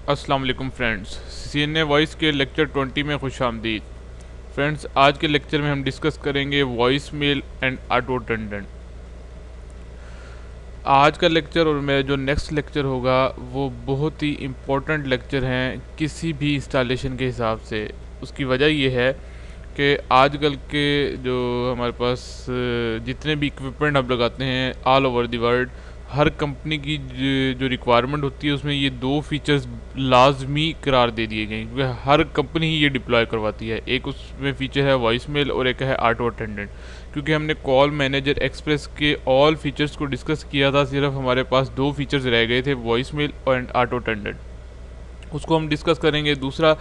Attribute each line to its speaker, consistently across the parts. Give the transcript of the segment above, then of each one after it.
Speaker 1: अस्सलाम वालेकुम friends, CNA voice के लेक्चर 20 में खुश आमदीद। फ्रेंड्स, आज के लेक्चर में हम डिस्कस करेंगे voice male and auto attendant. आज का लेक्चर और मेरा जो नेक्स्ट लेक्चर होगा वो बहुत ही इम्पोर्टेंट लेक्चर हैं किसी भी इंस्टॉलेशन के हिसाब से। उसकी वजह ये है कि आजकल के जो हमारे पास जितने भी इक्विपमेंट हम लगाते हैं all over the world, her company की जो रिक्वायरमेंट होती है उसमें ये दो फीचर्स लाजमी करार दे दिए गए क्योंकि हर कंपनी ही ये डिप्लॉय करवाती है। एक उसमें फ़ीचर है वॉइस मेल और एक है ऑटो अटेंडेंट। क्योंकि हमने कॉल मैनेजर एक्सप्रेस के ऑल फीचर्स को डिस्कस किया था, सिर्फ हमारे पास दो फीचर्स रह गए थे, voice male and auto attendant. उसको हम डिस्कस करेंगे। दूसरा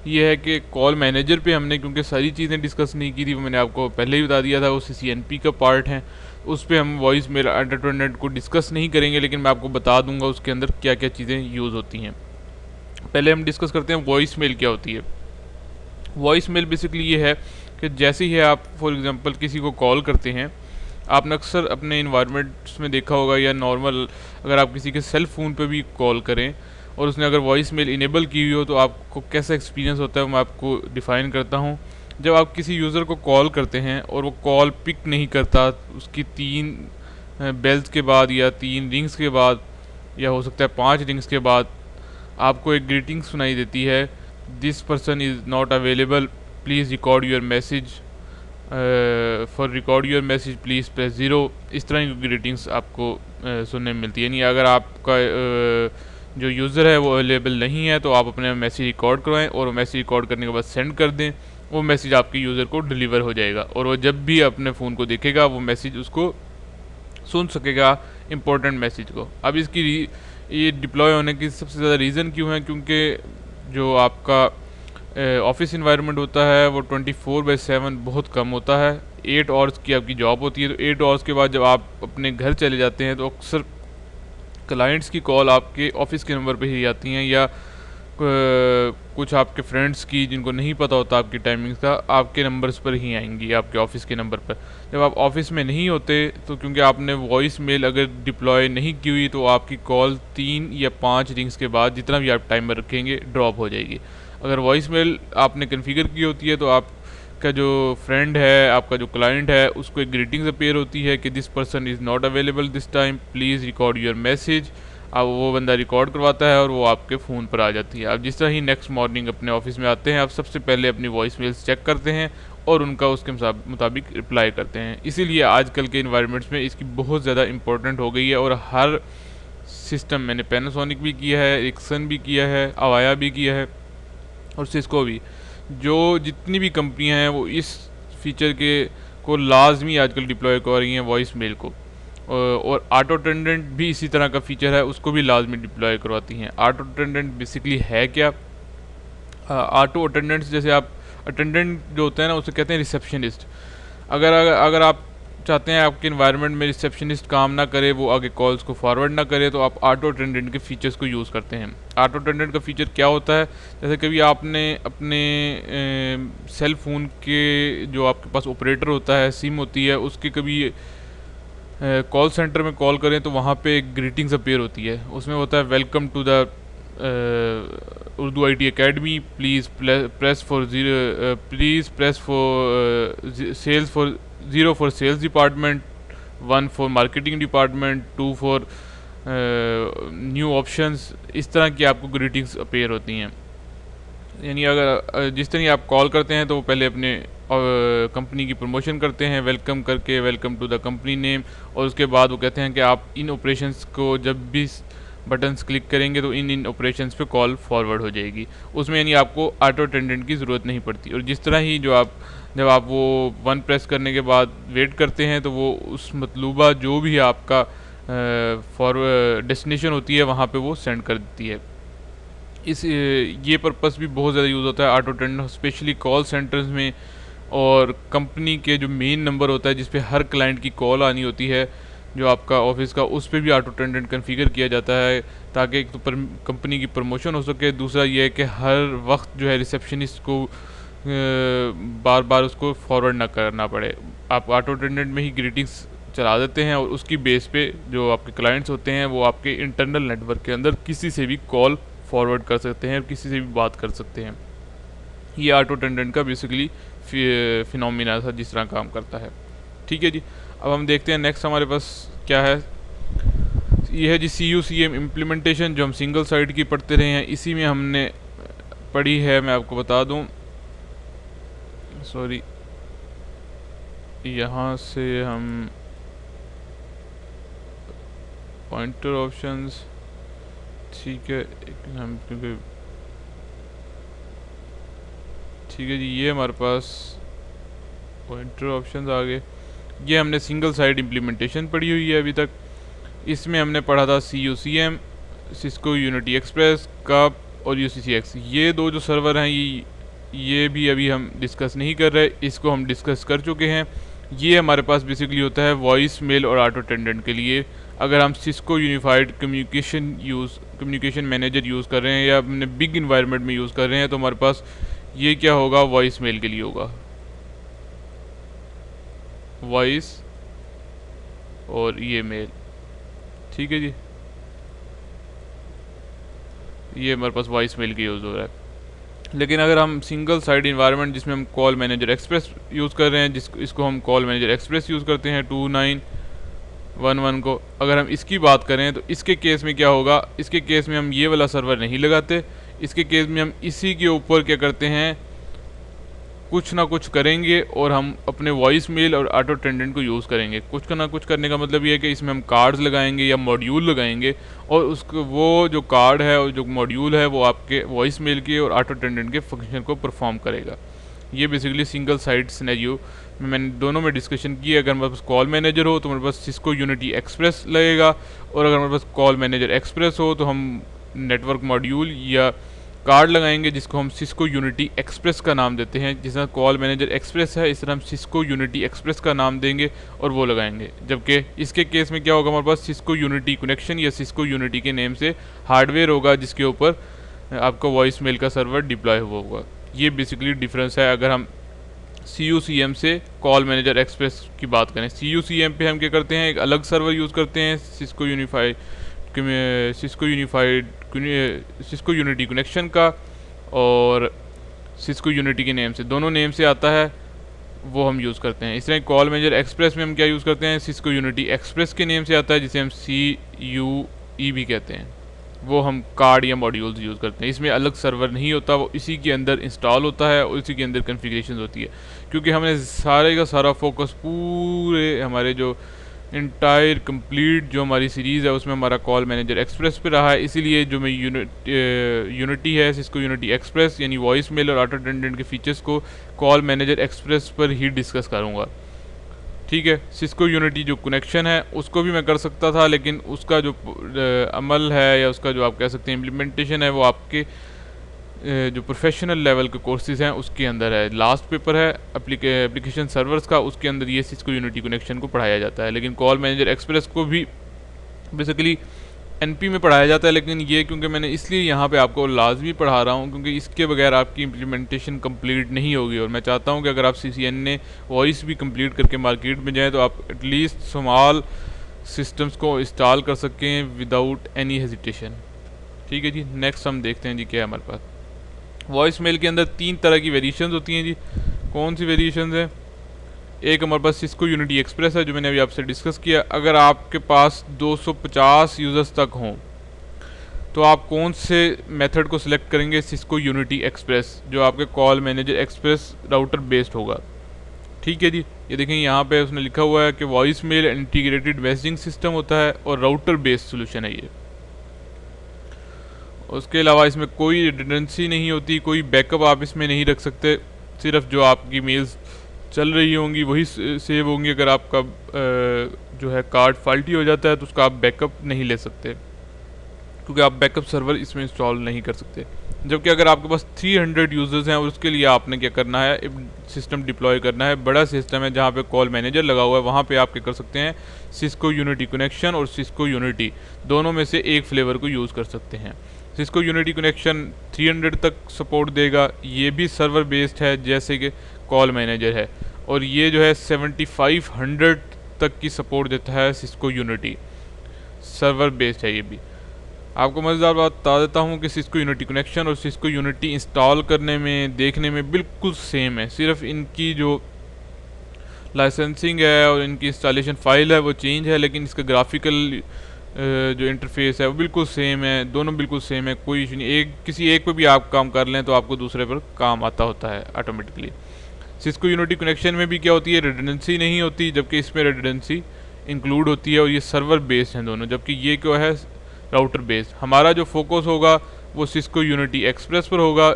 Speaker 1: ये है कि कॉल मैनेजर पे हमने क्योंकि सारी चीज़ें डिस्कस नहीं की थी, वो मैंने आपको पहले ही बता दिया था, वो CCNP का पार्ट है, उस पर हम वॉइस मेल ऑटो अटेंडेंट को डिस्कस नहीं करेंगे, लेकिन मैं आपको बता दूंगा उसके अंदर क्या क्या चीज़ें यूज़ होती हैं। पहले हम डिस्कस करते हैं वॉइस मेल क्या होती है। वॉइस मेल बेसिकली ये है कि जैसे ही आप फॉर एग्जांपल किसी को कॉल करते हैं, आपने अक्सर अपने इन्वायरमेंट्स में देखा होगा या नॉर्मल अगर आप किसी के सेल फ़ोन पे भी कॉल करें और उसने अगर वॉइस मेल इनेबल की हुई हो तो आपको कैसा एक्सपीरियंस होता है, मैं आपको डिफ़ाइन करता हूँ। जब आप किसी यूज़र को कॉल करते हैं और वो कॉल पिक नहीं करता, उसकी 3 बेल्स के बाद या 3 रिंग्स के बाद या हो सकता है 5 रिंग्स के बाद आपको एक ग्रीटिंग सुनाई देती है, this person is not available, please record your message, for record your message please press 0। इस तरह की ग्रीटिंग्स आपको सुनने में मिलती है। यानी अगर आपका जो यूज़र है वो अवेलेबल नहीं है तो आप अपने मैसेज रिकॉर्ड करवाएं और मैसेज रिकॉर्ड करने के बाद सेंड कर दें, वो मैसेज आपके यूज़र को डिलीवर हो जाएगा और वो जब भी अपने फ़ोन को देखेगा वो मैसेज उसको सुन सकेगा, इम्पोर्टेंट मैसेज को। अब इसकी ये डिप्लॉय होने की सबसे ज़्यादा रीज़न क्यों है, क्योंकि जो आपका ऑफिस इन्वायरमेंट होता है वो 24/7 बहुत कम होता है। 8 आवर्स की आपकी जॉब होती है, तो 8 आवर्स के बाद जब आप अपने घर चले जाते हैं तो अक्सर क्लाइंट्स की कॉल आपके ऑफिस के नंबर पे ही आती हैं या कुछ आपके फ्रेंड्स की जिनको नहीं पता होता आपकी टाइमिंग्स का, आपके नंबर्स पर ही आएंगी, आपके ऑफिस के नंबर पर। जब आप ऑफिस में नहीं होते तो क्योंकि आपने वॉइस मेल अगर डिप्लॉय नहीं की हुई तो आपकी कॉल 3 या 5 रिंग्स के बाद जितना भी आप टाइमर रखेंगे ड्रॉप हो जाएगी। अगर वॉइस मेल आपने कन्फिगर की होती है तो आपका जो फ्रेंड है, आपका जो क्लाइंट है, उसको एक ग्रीटिंग्स अपीयर होती है कि this person is not available this time, please record your message. अब वो बंदा रिकॉर्ड करवाता है और वो आपके फ़ोन पर आ जाती है। अब जिस तरह ही नेक्स्ट मॉर्निंग अपने ऑफिस में आते हैं, आप सबसे पहले अपनी वॉइस मेल्स चेक करते हैं और उनका उसके मुताबिक रिप्लाई करते हैं। इसीलिए आजकल के इन्वायरमेंट्स में इसकी बहुत ज़्यादा इंपॉर्टेंट हो गई है और हर सिस्टम, मैंने पैनासोनिक भी किया है, एरिक्सन भी किया है, अवाया भी किया है और सिस्को भी, जो जितनी भी कंपनियां हैं वो इस फीचर के को लाजमी आजकल डिप्लॉय कर रही हैं वॉइस मेल को। और ऑटो अटेंडेंट भी इसी तरह का फीचर है, उसको भी लाजमी डिप्लॉय करवाती हैं। ऑटो अटेंडेंट बेसिकली है क्या? ऑटो अटेंडेंट्स, जैसे आप अटेंडेंट जो होते हैं ना उसे कहते हैं रिसेप्शनिस्ट। अगर आप चाहते हैं आपके इन्वायरमेंट में रिसेप्शनिस्ट काम ना करे, वो आगे कॉल्स को फॉरवर्ड ना करे, तो आप ऑटो अटेंडेंट के फीचर्स को यूज़ करते हैं। ऑटो अटेंडेंट का फीचर क्या होता है? जैसे कभी आपने अपने सेल फ़ोन के जो आपके पास ऑपरेटर होता है, सिम होती है, उसके कभी कॉल सेंटर में कॉल करें तो वहाँ पे एक ग्रीटिंग्स अपीयर होती है, उसमें होता है welcome to the Urdu IT academy, please press for zero, please press for sales for 0 for sales department, 1 for marketing department, 2 for new options. इस तरह की आपको ग्रीटिंग्स अपीयर होती हैं। यानी अगर जिस तरह आप कॉल करते हैं तो वो पहले अपने कंपनी की प्रमोशन करते हैं वेलकम करके, welcome to the company name, और उसके बाद वो कहते हैं कि आप इन ऑपरेशंस को जब भी बटन्स क्लिक करेंगे तो इन ऑपरेशंस पे कॉल फॉरवर्ड हो जाएगी। उसमें यानी आपको ऑटो अटेंडेंट की ज़रूरत नहीं पड़ती। और जिस तरह ही जब आप वो 1 प्रेस करने के बाद वेट करते हैं तो वो उस मतलूबा जो भी आपका डेस्टिनेशन होती है वहाँ पे वो सेंड कर देती है। ये पर्पस भी बहुत ज़्यादा यूज़ होता है auto attendant, specially call centres में, और कंपनी के जो मेन नंबर होता है जिस पे हर क्लाइंट की कॉल आनी होती है, जो आपका ऑफिस का, उस पे भी ऑटो अटेंडेंट कन्फिगर किया जाता है ताकि एक तो कंपनी की प्रमोशन हो सके, दूसरा ये है कि हर वक्त जो है रिसेप्शनिस्ट को बार बार उसको फॉरवर्ड ना करना पड़े। आप ऑटो अटेंडेंट में ही ग्रीटिंग्स चला देते हैं और उसकी बेस पे जो आपके क्लाइंट्स होते हैं वो आपके इंटरनल नेटवर्क के अंदर किसी से भी कॉल फॉरवर्ड कर सकते हैं और किसी से भी बात कर सकते हैं। ये ऑटो अटेंडेंट का बेसिकली फिनोमिना था जिस तरह काम करता है। ठीक है जी, अब हम देखते हैं नेक्स्ट हमारे पास क्या है। ये है जी CUCM इम्प्लीमेंटेशन, जो हम सिंगल साइड की पढ़ते रहे हैं, इसी में हमने पढ़ी है। मैं आपको बता दूं, सॉरी, यहाँ से हम पॉइंटर ऑप्शंस, ठीक है, हम क्योंकि ठीक है जी, ये हमारे पास पॉइंटर ऑप्शंस आ गए। ये हमने सिंगल साइड इम्प्लीमेंटेशन पढ़ी हुई है अभी तक। इसमें हमने पढ़ा था CUCM, Cisco Unity express, cup और UCCX। ये दो जो सर्वर हैं ये भी अभी हम डिस्कस नहीं कर रहे, इसको हम डिस्कस कर चुके हैं। ये हमारे पास बेसिकली होता है वॉइस मेल और ऑटो अटेंडेंट के लिए। अगर हम Cisco unified communication manager use कर रहे हैं या अपने बिग इन्वायरमेंट में यूज़ कर रहे हैं, तो हमारे पास ये क्या होगा, वॉइस मेल के लिए होगा, वॉइस और ये मेल। ठीक है जी, ये हमारे पास वॉइस मेल की यूज़ हो रहा है। लेकिन अगर हम सिंगल साइड इन्वायरमेंट जिसमें हम कॉल मैनेजर एक्सप्रेस यूज़ कर रहे हैं, इसको हम कॉल मैनेजर एक्सप्रेस यूज़ करते हैं 2911 को, अगर हम इसकी बात करें तो इसके केस में क्या होगा, इसके केस में हम ये वाला सर्वर नहीं लगाते। इसके केस में हम इसी के ऊपर क्या करते हैं, कुछ ना कुछ करेंगे और हम अपने वॉइस मेल और ऑटो अटेंडेंट को यूज़ करेंगे। कुछ ना कुछ करने का मतलब ये है कि इसमें हम कार्ड्स लगाएंगे या मॉड्यूल लगाएंगे, और उसको वो जो कार्ड है और जो मॉड्यूल है वो आपके वॉइस मेल के और ऑटो अटेंडेंट के फंक्शन को परफॉर्म करेगा। ये बेसिकली सिंगल साइड सिनेरियो में मैंने दोनों में डिस्कशन की है। अगर हमारे पास कॉल मैनेजर हो तो हमारे पास सिस्को यूनिटी एक्सप्रेस लगेगा, और अगर हमारे पास कॉल मैनेजर एक्सप्रेस हो तो हम नेटवर्क मॉड्यूल या कार्ड लगाएंगे जिसको हम सिस्को यूनिटी एक्सप्रेस का नाम देते हैं। जिस तरह कॉल मैनेजर एक्सप्रेस है, इस तरह हम सिस्को यूनिटी एक्सप्रेस का नाम देंगे और वो लगाएंगे। जबकि इसके केस में क्या होगा, हमारे पास सिस्को यूनिटी कनेक्शन या सिस्को यूनिटी के नेम से हार्डवेयर होगा जिसके ऊपर आपका वॉइस मेल का सर्वर डिप्लॉय हुआ होगा। ये बेसिकली डिफरेंस है अगर हम CUCM से कॉल मैनेजर एक्सप्रेस की बात करें। CUCM पे हम क्या करते हैं, एक अलग सर्वर यूज़ करते हैं, सिस्को यूनिटी कनेक्शन का, और सिस्को यूनिटी के नेम से, दोनों नेम से आता है, वो हम यूज़ करते हैं। इस तरह कॉल मैनेजर एक्सप्रेस में हम क्या यूज़ करते हैं, सिस्को यूनिटी एक्सप्रेस के नेम से आता है जिसे हम CUE भी कहते हैं। वो हम कार्ड या मॉड्यूल्स यूज़ करते हैं। इसमें अलग सर्वर नहीं होता, वो इसी के अंदर इंस्टॉल होता है और इसी के अंदर कॉन्फ़िगरेशन होती है। क्योंकि हमने सारे का सारा फोकस पूरे हमारे जो इंटायर कंप्लीट जो हमारी सीरीज़ है उसमें हमारा कॉल मैनेजर एक्सप्रेस पे रहा है, इसीलिए जो मैं यूनिटी है, सिस्को यूनिटी एक्सप्रेस यानी वॉइस मेल और ऑटो अटेंडेंट के फीचर्स को कॉल मैनेजर एक्सप्रेस पर ही डिस्कस करूँगा। ठीक है, सिस्को यूनिटी जो कनेक्शन है उसको भी मैं कर सकता था, लेकिन उसका जो अमल है या उसका जो आप कह सकते हैं इम्प्लीमेंटेशन है, वो आपके जो प्रोफेशनल लेवल के कोर्सेज हैं उसके अंदर है। लास्ट पेपर है एप्लीकेशन सर्वर्स का, उसके अंदर ये सिस्को यूनिटी कनेक्शन को पढ़ाया जाता है। लेकिन कॉल मैनेजर एक्सप्रेस को भी बेसिकली NP में पढ़ाया जाता है, लेकिन ये क्योंकि मैंने इसलिए यहाँ पे आपको लाजमी पढ़ा रहा हूँ क्योंकि इसके बगैर आपकी इम्प्लीमेंटेशन कंप्लीट नहीं होगी। और मैं चाहता हूँ कि अगर आप CCNA वॉइस भी कंप्लीट करके मार्केट में जाएँ तो आप एटलीस्ट स्मॉल सिस्टम्स को इंस्टॉल कर सकें विदाउट एनी हेजिटेशन। ठीक है जी, नेक्स्ट हम देखते हैं जी क्या है हमारे पास। वॉइस मेल के अंदर 3 तरह की वेरिएशंस होती हैं जी। कौन सी वेरिएशंस हैं? एक हमारे पास सिस्को यूनिटी एक्सप्रेस है जो मैंने अभी आपसे डिस्कस किया। अगर आपके पास 250 यूज़र्स तक हों तो आप कौन से मेथड को सिलेक्ट करेंगे? सिस्को यूनिटी एक्सप्रेस, जो आपके call manager express router based होगा। ठीक है जी, ये देखें यहाँ पे उसने लिखा हुआ है कि voice mail integrated messaging system होता है और राउटर बेस्ड सोल्यूशन है ये। उसके अलावा इसमें कोई रिडंडेंसी नहीं होती, कोई बैकअप आप इसमें नहीं रख सकते, सिर्फ जो आपकी मेल्स चल रही होंगी वही सेव होंगी। अगर आपका जो है कार्ड फॉल्टी हो जाता है तो उसका आप बैकअप नहीं ले सकते क्योंकि आप बैकअप सर्वर इसमें इंस्टॉल नहीं कर सकते। जबकि अगर आपके पास 300 यूज़र्स हैं और उसके लिए आपने क्या करना है, सिस्टम डिप्लॉय करना है, बड़ा सिस्टम है जहाँ पे कॉल मैनेजर लगा हुआ है, वहाँ पे आप क्या कर सकते हैं, सिस्को यूनिटी कनेक्शन और सिस्को यूनिटी दोनों में से एक फ्लेवर को यूज़ कर सकते हैं। सिस्को यूनिटी कनेक्शन 300 तक सपोर्ट देगा, ये भी सर्वर बेस्ड है जैसे कि कॉल मैनेजर है, और ये जो है 7500 तक की सपोर्ट देता है। सिस्को यूनिटी सर्वर बेस्ड है ये भी। आपको मज़ेदार बात बता देता हूँ कि सिस्को यूनिटी कनेक्शन और सिस्को यूनिटी इंस्टॉल करने में, देखने में बिल्कुल सेम है। सिर्फ इनकी जो लाइसेंसिंग है और इनकी इंस्टॉलेशन फ़ाइल है वो चेंज है, लेकिन इसका ग्राफिकल जो इंटरफेस है वो बिल्कुल सेम है। दोनों बिल्कुल सेम है, कोई इशू नहीं। किसी एक पे भी आप काम कर लें तो आपको दूसरे पर काम आता होता है ऑटोमेटिकली। सिस्को यूनिटी कनेक्शन में भी क्या होती है, रिडंडेंसी नहीं होती, जबकि इसमें रिडंडेंसी इंक्लूड होती है, और ये सर्वर बेस्ड हैं दोनों, जबकि ये क्या है, राउटर बेस्ड। हमारा जो फोकस होगा वो सिस्को यूनिटी एक्सप्रेस पर होगा।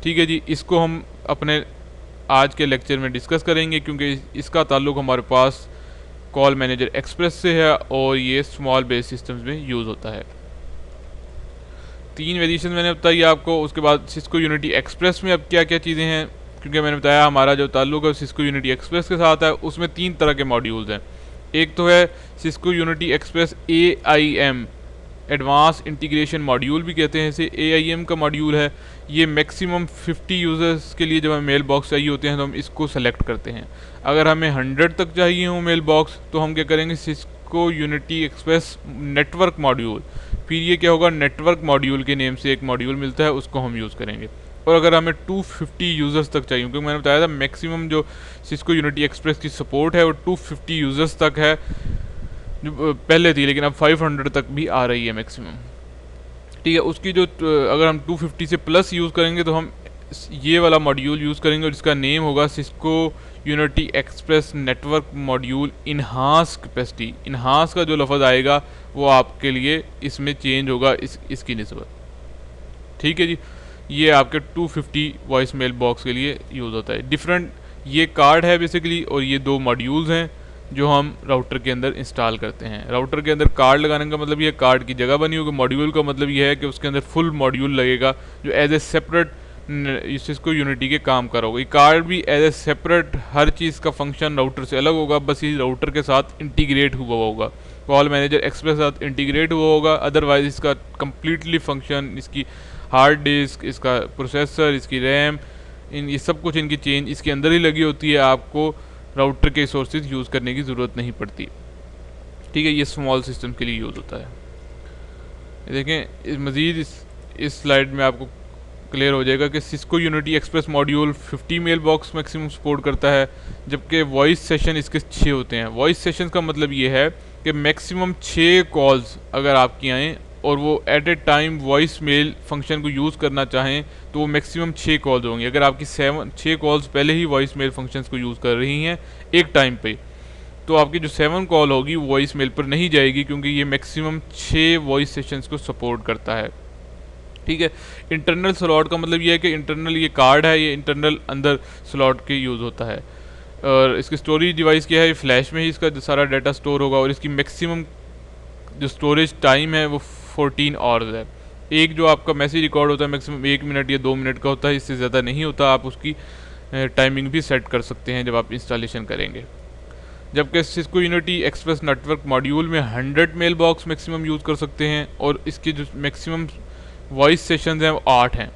Speaker 1: ठीक है जी, इसको हम अपने आज के लेक्चर में डिस्कस करेंगे, क्योंकि इसका ताल्लुक हमारे पास कॉल मैनेजर एक्सप्रेस से है और ये स्मॉल बेस सिस्टम्स में यूज़ होता है। 3 वेरिएशन मैंने बताई आपको। उसके बाद सिस्को यूनिटी एक्सप्रेस में अब क्या क्या चीज़ें हैं, क्योंकि मैंने बताया हमारा जो ताल्लुक है सिस्को यूनिटी एक्सप्रेस के साथ है। उसमें 3 तरह के मॉड्यूल्स हैं। एक तो है Cisco Unity express AIM, advance integration module भी कहते हैं इसे। AIM का मॉड्यूल है, ये मैक्सिमम 50 यूज़र्स के लिए जब हमें मेल बॉक्स चाहिए होते हैं तो हम इसको सेलेक्ट करते हैं। अगर हमें 100 तक चाहिए हो मेल बॉक्स तो हम क्या करेंगे, Cisco Unity express network module. फिर ये क्या होगा, नेटवर्क मॉड्यूल के नेम से एक मॉड्यूल मिलता है, उसको हम यूज़ करेंगे। और अगर हमें 250 यूज़र्स तक चाहिए, क्योंकि मैंने बताया था मैक्सिमम जो सिस्को यूनिटी एक्सप्रेस की सपोर्ट है वो 250 यूज़र्स तक है, जो पहले थी, लेकिन अब 500 तक भी आ रही है मैक्सिमम। ठीक है, उसकी जो अगर हम 250 से प्लस यूज़ करेंगे तो हम ये वाला मॉड्यूल यूज़ करेंगे, और इसका नेम होगा Cisco Unity express network module enhance capacity. Enhance का जो लफ्ज़ आएगा वो आपके लिए इसमें चेंज होगा इसकी निस्बत। ठीक है जी, ये आपके 250 वॉइस मेल बॉक्स के लिए यूज़ होता है। डिफरेंट ये कार्ड है बेसिकली, और ये 2 मॉड्यूल्स हैं जो हम राउटर के अंदर इंस्टॉल करते हैं। राउटर के अंदर कार्ड लगाने का मतलब ये कार्ड की जगह बनी होगी। मॉड्यूल का मतलब ये है कि उसके अंदर फुल मॉड्यूल लगेगा जो as a separate Cisco Unity के काम कर होगा। ये कार्ड भी एज ए सेपरेट, हर चीज़ का फंक्शन राउटर से अलग होगा, बस ये राउटर के साथ इंटीग्रेट हुआ होगा, कॉल मैनेजर एक्सप्रेस के साथ इंटीग्रेट हुआ होगा। अदरवाइज इसका कम्प्लीटली फंक्शन, इसकी हार्ड डिस्क, इसका प्रोसेसर, इसकी रैम, ये सब कुछ इनकी चेंज इसके अंदर ही लगी होती है। आपको राउटर के सोर्सेज यूज़ करने की ज़रूरत नहीं पड़ती। ठीक है, ये स्मॉल सिस्टम के लिए यूज़ होता है। देखें मज़ीद इस स्लाइड में आपको क्लियर हो जाएगा कि Cisco Unity Express module 50 mail box maximum support करता है, जबकि वॉइस सेशन इसके 6 होते हैं। वॉइस सेशन का मतलब ये है कि मैक्सिमम 6 कॉल्स अगर आपकी आएँ और वो at a time voice mail function को यूज़ करना चाहें तो वो मैक्सिमम 6 कॉल्स होंगी। अगर आपकी 6 कॉल्स पहले ही वॉइस मेल फंक्शंस को यूज़ कर रही हैं एक टाइम पे, तो आपकी जो 7 कॉल होगी वॉइस मेल पर नहीं जाएगी, क्योंकि ये मैक्सिमम 6 वॉइस सेशंस को सपोर्ट करता है। ठीक है, इंटरनल स्लॉट का मतलब ये है कि इंटरनल ये कार्ड है, ये इंटरनल अंदर स्लॉट के यूज़ होता है। और इसकी स्टोरेज डिवाइस क्या है, फ्लैश में ही इसका सारा डाटा स्टोर होगा, और इसकी मैक्सिमम जो स्टोरेज टाइम है वो 14 आवर्स है। एक जो आपका मैसेज रिकॉर्ड होता है मैक्सिमम 1 मिनट या 2 मिनट का होता है, इससे ज़्यादा नहीं होता। आप उसकी टाइमिंग भी सेट कर सकते हैं जब आप इंस्टॉलेशन करेंगे। जबकि Cisco Unity express network module में 100 मेल बॉक्स मैक्सिमम यूज़ कर सकते हैं, और इसके जो मैक्सिमम वॉइस सेशंस हैं वो 8 हैं,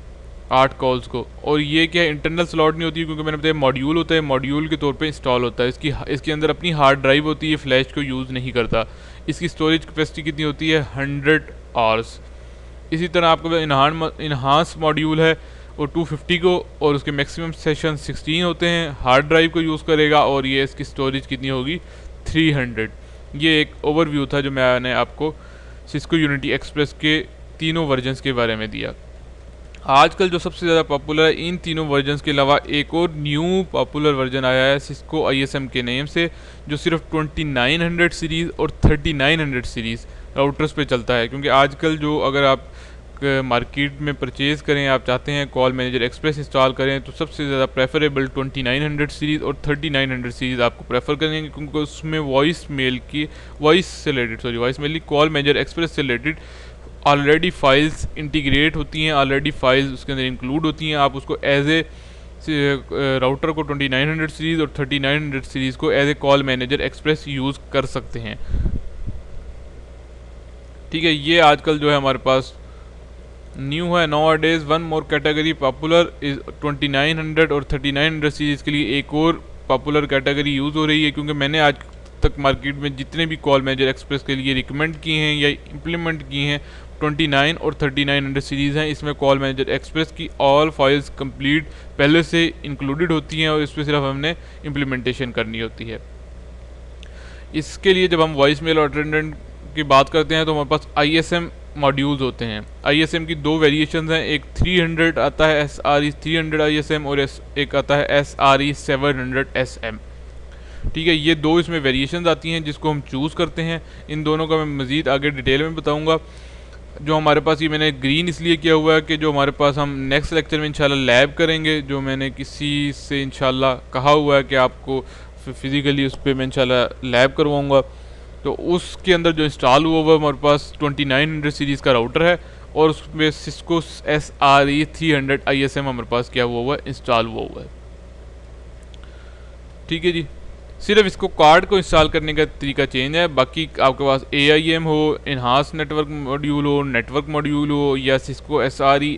Speaker 1: 8 कॉल्स को। और ये क्या है, इंटरनल स्लॉट नहीं होती, क्योंकि मैंने बताया मॉड्यूल होता है, मॉड्यूल के तौर पे इंस्टॉल होता है। इसके अंदर अपनी हार्ड ड्राइव होती है, फ्लैश को यूज़ नहीं करता। इसकी स्टोरेज कैपेसिटी कितनी होती है, 100 आवर्स। इसी तरह आपका इन्हांस मॉड्यूल है और 250 को, और उसके मैक्सिमम सेशन 16 होते हैं, हार्ड ड्राइव को यूज़ करेगा, और ये इसकी स्टोरेज कितनी होगी, 300। ये एक ओवरव्यू था जो मैंने आपको सिस्को यूनिटी एक्सप्रेस के तीनों वर्जन्स के बारे में दिया। आजकल जो सबसे ज़्यादा पॉपुलर है, इन तीनों वर्जन्स के अलावा एक और न्यू पॉपुलर वर्जन आया है सिस्को ISM के नेम से, जो सिर्फ 2900 सीरीज़ और 3900 सीरीज़ राउटर्स पे चलता है। क्योंकि आजकल जो अगर आप मार्केट में परचेज़ करें, आप चाहते हैं कॉल मैनेजर एक्सप्रेस इंस्टॉल करें, तो सबसे ज़्यादा प्रेफरेबल 2900 सीरीज़ और 3900 सीरीज़ आपको प्रेफर करेंगे, क्योंकि उसमें वॉइस मेल की कॉल मैनेजर एक्सप्रेस से रिलेटेड ऑलरेडी फाइल्स इंटीग्रेट होती हैं, ऑलरेडी फाइल्स उसके अंदर इंक्लूड होती हैं। आप उसको एज ए राउटर को 2900 सीरीज़ और 3900 सीरीज़ को as a call manager express use कर सकते हैं। ठीक है, ये आजकल जो है हमारे पास न्यू है। Now days one more category popular is 2900 और 3900 सीरीज़ के लिए एक और पॉपुलर कैटेगरी यूज़ हो रही है, क्योंकि मैंने आज तक मार्केट में जितने भी कॉल मैनेजर एक्सप्रेस के लिए रिकमेंड किए हैं या इम्प्लीमेंट किए हैं 29 और 3900 सीरीज़ हैं। इसमें कॉल मैनेजर एक्सप्रेस की ऑल फाइल्स कंप्लीट पहले से इंक्लूडेड होती हैं और इस पर सिर्फ हमने इम्प्लीमेंटेशन करनी होती है। इसके लिए जब हम वॉइस मेल अटेंडेंट की बात करते हैं तो हमारे पास ISM मॉड्यूल्स होते हैं। ISM की दो वेरिएशंस हैं, एक 300 आता है SRE 300 ISM और एक आता है SRE 700 SM। ठीक है, ये दो इसमें वेरिएशंस आती हैं जिसको हम चूज़ करते हैं। इन दोनों का मैं मज़ीद आगे डिटेल में बताऊंगा। जो हमारे पास ये मैंने ग्रीन इसलिए किया हुआ है कि जो हमारे पास हम नेक्स्ट लेक्चर में इंशाल्लाह लैब करेंगे, जो मैंने किसी से इंशाल्लाह कहा हुआ है कि आपको फिज़िकली उस पर मैं इंशाल्लाह लैब करवाऊँगा, तो उसके अंदर जो इंस्टॉल हुआ हुआ हमारे पास 2900 सीरीज़ का राउटर है और उसमें सिस्को SRE 300 ISM हमारे पास क्या हुआ है, इंस्टॉल हुआ है। ठीक है जी, सिर्फ इसको कार्ड को इंस्टॉल करने का तरीका चेंज है। बाकी आपके पास AIM हो, इन्हांस नेटवर्क मॉड्यूल हो, नेटवर्क मॉड्यूल हो या सिस्को SRE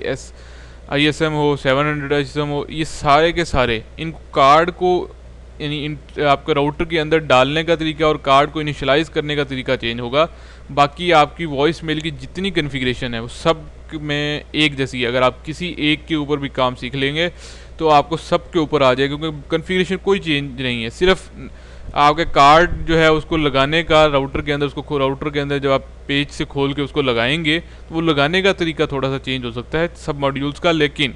Speaker 1: ISM हो, 700 ISM हो, ये सारे के सारे इन कार्ड को यानी आपके राउटर के अंदर डालने का तरीका और कार्ड को इनिशियलाइज़ करने का तरीका चेंज होगा। बाकी आपकी वॉइस मेल की जितनी कन्फिग्रेशन है वो सब में एक जैसी है। अगर आप किसी एक के ऊपर भी काम सीख लेंगे तो आपको सब के ऊपर आ जाएगा, क्योंकि कन्फिग्रेशन कोई चेंज नहीं है। सिर्फ आपके कार्ड जो है उसको लगाने का राउटर के अंदर, उसको राउटर के अंदर जब आप पेज से खोल के उसको लगाएंगे तो वो लगाने का तरीका थोड़ा सा चेंज हो सकता है सब मॉड्यूल्स का, लेकिन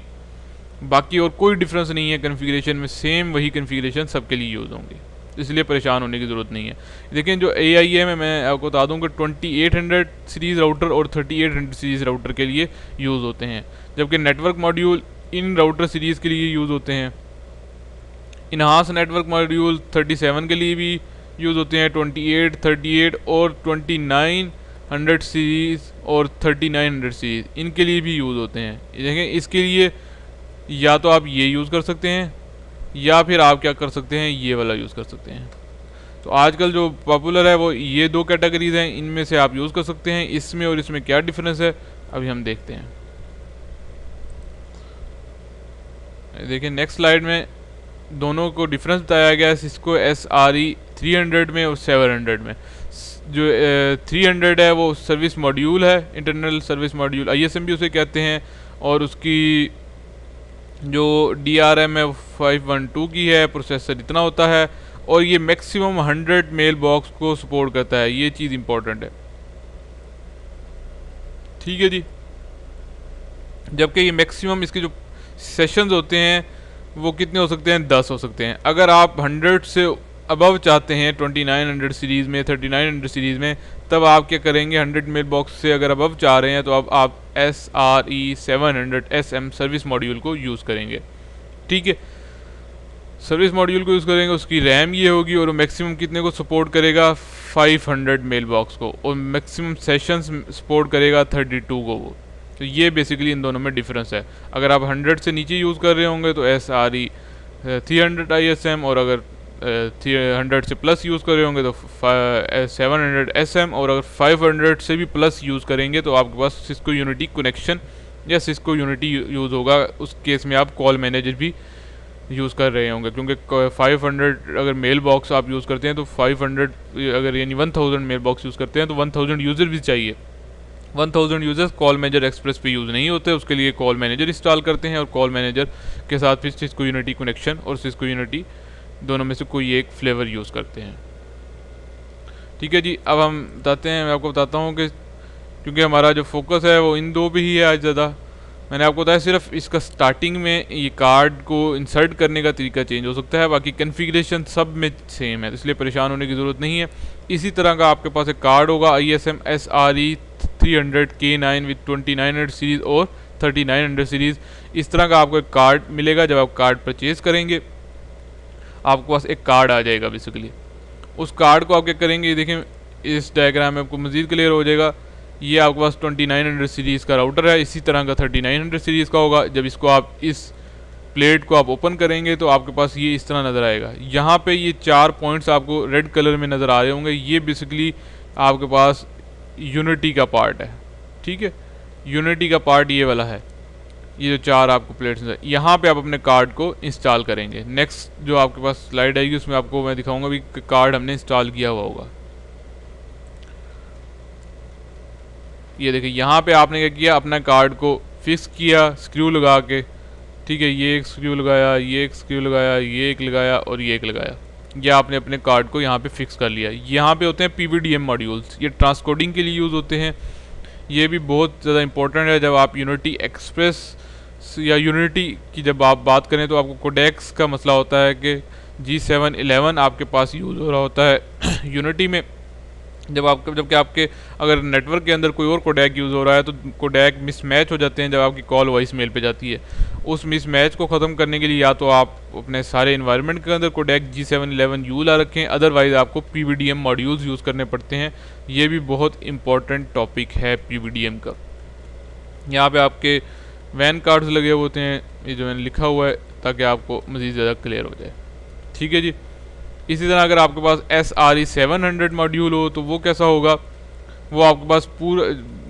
Speaker 1: बाकी और कोई डिफरेंस नहीं है कन्फिग्रेशन में। सेम वही कन्फिग्रेशन सबके लिए यूज़ होंगे, इसलिए परेशान होने की ज़रूरत नहीं है। लेकिन जो AIM है, मैं आपको बता दूँ कि 2800 सीरीज़ राउटर और 3800 सीरीज़ राउटर के लिए यूज़ होते हैं, जबकि network module in router series के लिए यूज़ होते हैं। इन्हांस नेटवर्क मॉड्यूल 37 के लिए भी यूज़ होते हैं, 28, 38 और 2900 सीरीज़ और 3900 सीरीज़ इनके लिए भी यूज़ होते हैं। देखें, इसके लिए या तो आप ये यूज़ कर सकते हैं या फिर आप क्या कर सकते हैं, ये वाला यूज़ कर सकते हैं। तो आजकल जो पॉपुलर है वो ये दो कैटेगरीज हैं, इनमें से आप यूज़ कर सकते हैं। इसमें और इसमें क्या डिफरेंस है अभी हम देखते हैं। देखिए नेक्स्ट स्लाइड में दोनों को डिफरेंस बताया गया है, सिस्को SRE 300 में और 700 में। जो 300 है वो सर्विस मॉड्यूल है, इंटरनल सर्विस मॉड्यूल ISM भी उसे कहते हैं, और उसकी जो DRM है 512 की है, प्रोसेसर इतना होता है, और ये मैक्सिमम 100 मेल बॉक्स को सपोर्ट करता है। ये चीज़ इंपॉर्टेंट है, ठीक है जी। जबकि ये मैक्सिमम इसके जो सेशंस होते हैं वो कितने हो सकते हैं, 10 हो सकते हैं। अगर आप 100 से अबव चाहते हैं 2900 सीरीज़ में, 3900 सीरीज़ में, तब आप क्या करेंगे, 100 मेल बॉक्स से अगर अबव चाह रहे हैं तो अब आप SRE 700 SM सर्विस मॉड्यूल को यूज़ करेंगे। ठीक है, सर्विस मॉड्यूल को यूज़ करेंगे, उसकी रैम ये होगी और मैक्सिमम कितने को सपोर्ट करेगा, 500 मेल बॉक्स को, और मैक्सिमम सेशंस सपोर्ट करेगा 32 को वो। तो ये बेसिकली इन दोनों में डिफरेंस है। अगर आप 100 से नीचे यूज़ कर रहे होंगे तो SRE 300 ISM, और अगर 100 से प्लस यूज़ कर रहे होंगे तो 700 SM, और अगर 500 से भी प्लस यूज़ करेंगे तो आपके पास सिस्को यूनिटी कनेक्शन या सिस्को यूनिटी यूज़ होगा। उस केस में आप कॉल मैनेजर भी यूज़ कर रहे होंगे, क्योंकि 500 अगर मेल बॉक्स आप यूज़ करते हैं तो 500 अगर यानी 1000 मेल बॉक्स यूज़ करते हैं तो 1000 यूज़र भी चाहिए। 1000 यूज़र्स कॉल मैनेजर एक्सप्रेस पे यूज़ नहीं होते, उसके लिए कॉल मैनेजर इंस्टॉल करते हैं, और कॉल मैनेजर के साथ फिर सिस्को यूनिटी कनेक्शन और सिस्को यूनिटी दोनों में से कोई एक फ्लेवर यूज़ करते हैं। ठीक है जी, अब हम बताते हैं, मैं आपको बताता हूँ कि क्योंकि हमारा जो फोकस है वो इन दो पे ही है आज ज़्यादा। मैंने आपको बताया सिर्फ इसका स्टार्टिंग में ये कार्ड को इंसर्ट करने का तरीका चेंज हो सकता है, बाकी कन्फिग्रेशन सब में सेम है, इसलिए परेशान होने की ज़रूरत नहीं है। इसी तरह का आपके पास एक कार्ड होगा ISM SRE 300 K9 with 2900 series और 3900 सीरीज़। इस तरह का आपको एक कार्ड मिलेगा। जब आप कार्ड परचेज़ करेंगे आपके पास एक कार्ड आ जाएगा बेसिकली। उस कार्ड को आप क्या करेंगे, देखें इस डायग्राम में आपको मज़ीद क्लियर हो जाएगा। ये आपके पास 2900 सीरीज़ का राउटर है, इसी तरह का 3900 सीरीज़ का होगा। जब इसको आप इस प्लेट को आप ओपन करेंगे तो आपके पास ये इस तरह नज़र आएगा। यहाँ पे ये 4 पॉइंट्स आपको रेड कलर में नज़र आ रहे होंगे, ये बेसिकली आपके पास यूनिटी का पार्ट है। ठीक है, यूनिटी का पार्ट ये वाला है। ये जो 4 आपको प्लेट्स हैं, यहाँ पे आप अपने कार्ड को इंस्टॉल करेंगे। नेक्स्ट जो आपके पास स्लाइड आएगी उसमें आपको मैं दिखाऊंगा भी कार्ड हमने इंस्टॉल किया हुआ होगा। ये देखिए यहाँ पे आपने क्या किया, अपना कार्ड को फिक्स किया स्क्रू लगा के, ठीक है। ये एक स्क्रू लगाया, ये एक स्क्रू लगाया, ये एक लगाया और ये एक लगाया। ये आपने अपने कार्ड को यहाँ पे फिक्स कर लिया। यहाँ पे होते हैं PVDM मॉड्यूल्स, ये ट्रांसकोडिंग के लिए यूज़ होते हैं। ये भी बहुत ज़्यादा इंपॉर्टेंट है। जब आप यूनिटी एक्सप्रेस या यूनिटी की जब आप बात करें तो आपको कोडेक्स का मसला होता है कि G711 आपके पास यूज़ हो रहा होता है यूनिटी में। जबकि आपके अगर नेटवर्क के अंदर कोई और कोडेक यूज़ हो रहा है तो कोडेक मिसमैच हो जाते हैं जब आपकी कॉल वॉइस मेल पे जाती है। उस मिसमैच को ख़त्म करने के लिए या तो आप अपने सारे इन्वायरमेंट के अंदर कोडेक G711 यू ला रखें, अदरवाइज़ आपको PVDM मॉड्यूल्स यूज़ करने पड़ते हैं। ये भी बहुत इंपॉर्टेंट टॉपिक है PVDM का। यहाँ पे आपके वैन कार्ड्स लगे हुए होते हैं, ये जो मैंने लिखा हुआ है, ताकि आपको मज़ीद ज़्यादा क्लियर हो जाए। ठीक है जी। इसी तरह अगर आपके पास SRE 700 मॉड्यूल हो तो वो कैसा होगा, वो आपके पास पूरा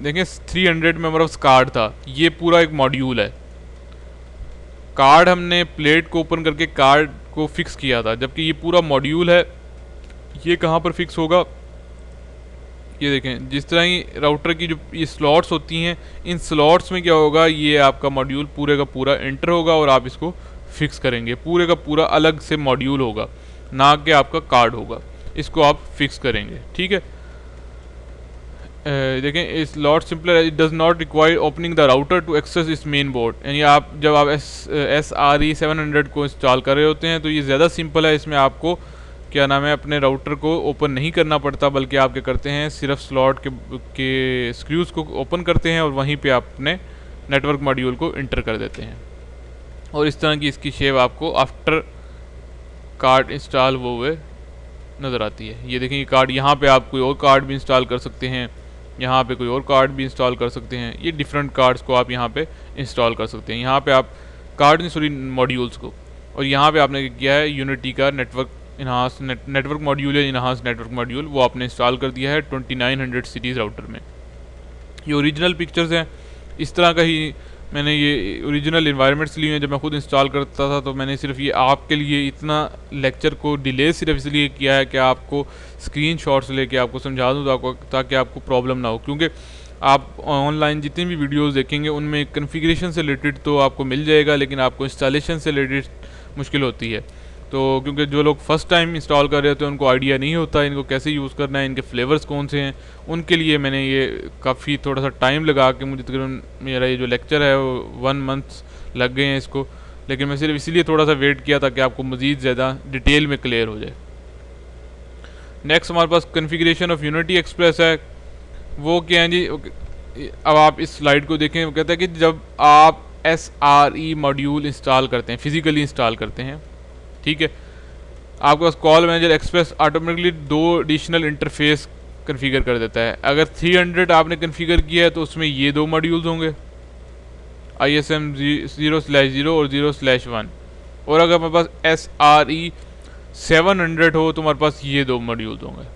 Speaker 1: देखें 300 मेंबर कार्ड था, ये पूरा एक मॉड्यूल है। कार्ड हमने प्लेट को ओपन करके कार्ड को फिक्स किया था, जबकि ये पूरा मॉड्यूल है। ये कहाँ पर फिक्स होगा, ये देखें जिस तरह ही राउटर की जो ये स्लॉट्स होती हैं, इन स्लॉट्स में क्या होगा, ये आपका मॉड्यूल पूरे का पूरा एंटर होगा और आप इसको फिक्स करेंगे। पूरे का पूरा अलग से मॉड्यूल होगा, ना कि आपका कार्ड होगा, इसको आप फिक्स करेंगे। ठीक है। देखें is lot simpler, it does not require opening the router to access इस मेन बोर्ड। यानी आप जब आप SRE 700 को इंस्टॉल कर रहे होते हैं तो ये ज़्यादा सिंपल है। इसमें आपको क्या नाम है, अपने राउटर को ओपन नहीं करना पड़ता, बल्कि आप क्या करते हैं, सिर्फ स्लॉट के स्क्रूज़ को ओपन करते हैं और वहीं पे आप अपने नेटवर्क मॉड्यूल को इंटर कर देते हैं। और इस तरह की इसकी शेप आपको आफ्टर कार्ड इंस्टॉल वो हुए नज़र आती है। ये देखें ये कार्ड, यहाँ पे आप कोई और कार्ड भी इंस्टॉल कर सकते हैं, यहाँ पे कोई और कार्ड भी इंस्टॉल कर सकते हैं। ये डिफरेंट कार्ड्स को आप यहाँ पे इंस्टॉल कर सकते हैं। यहाँ पे आप कार्ड नहीं सॉरी मॉड्यूल्स को, और यहाँ पे आपने किया है यूनिटी का नेटवर्क मॉड्यूल है, इनहांस नेटवर्क मॉड्यूल, वो आपने इंस्टॉल कर दिया है 2900 सीरीज़ राउटर में। ये ओरिजिनल पिक्चर्स हैं, इस तरह का ही मैंने ये ओरिजिनल इन्वायरमेंट्स लिए हैं। जब मैं खुद इंस्टॉल करता था तो मैंने सिर्फ ये आपके लिए इतना लेक्चर को डिले सिर्फ इसलिए किया है कि आपको स्क्रीनशॉट्स लेके आपको समझा दूँ ताकि आपको प्रॉब्लम ना हो। क्योंकि आप ऑनलाइन जितनी भी वीडियोस देखेंगे उनमें कॉन्फ़िगरेशन से रिलेटेड तो आपको मिल जाएगा, लेकिन आपको इंस्टॉलेशन से रिलेटेड मुश्किल होती है। तो क्योंकि जो लोग फर्स्ट टाइम इंस्टॉल कर रहे होते हैं उनको आइडिया नहीं होता इनको कैसे यूज़ करना है, इनके फ्लेवर्स कौन से हैं, उनके लिए मैंने ये काफ़ी थोड़ा सा टाइम लगा के, मुझे तकरीबन मेरा ये जो लेक्चर है वो 1 मंथ लग गए हैं इसको, लेकिन मैं सिर्फ इसीलिए थोड़ा सा वेट किया ताकि आपको मज़ीद ज़्यादा डिटेल में क्लियर हो जाए। नेक्स्ट हमारे पास कन्फिग्रेशन ऑफ यूनिटी एक्सप्रेस है। वो क्या है जी, अब आप इस स्लाइड को देखें, वो कहता है कि जब आप SRE मॉड्यूल इंस्टॉल करते हैं, फिज़िकली इंस्टॉल करते हैं, ठीक है, आपके पास call manager express automatically 2 additional interface configure कर देता है। अगर 300 आपने कन्फिगर किया है तो उसमें ये 2 मॉड्यूल्स होंगे, ISM 0/0 और 0/1। और अगर हमारे पास SRE 700 हो तो हमारे पास ये 2 मॉड्यूल्स होंगे,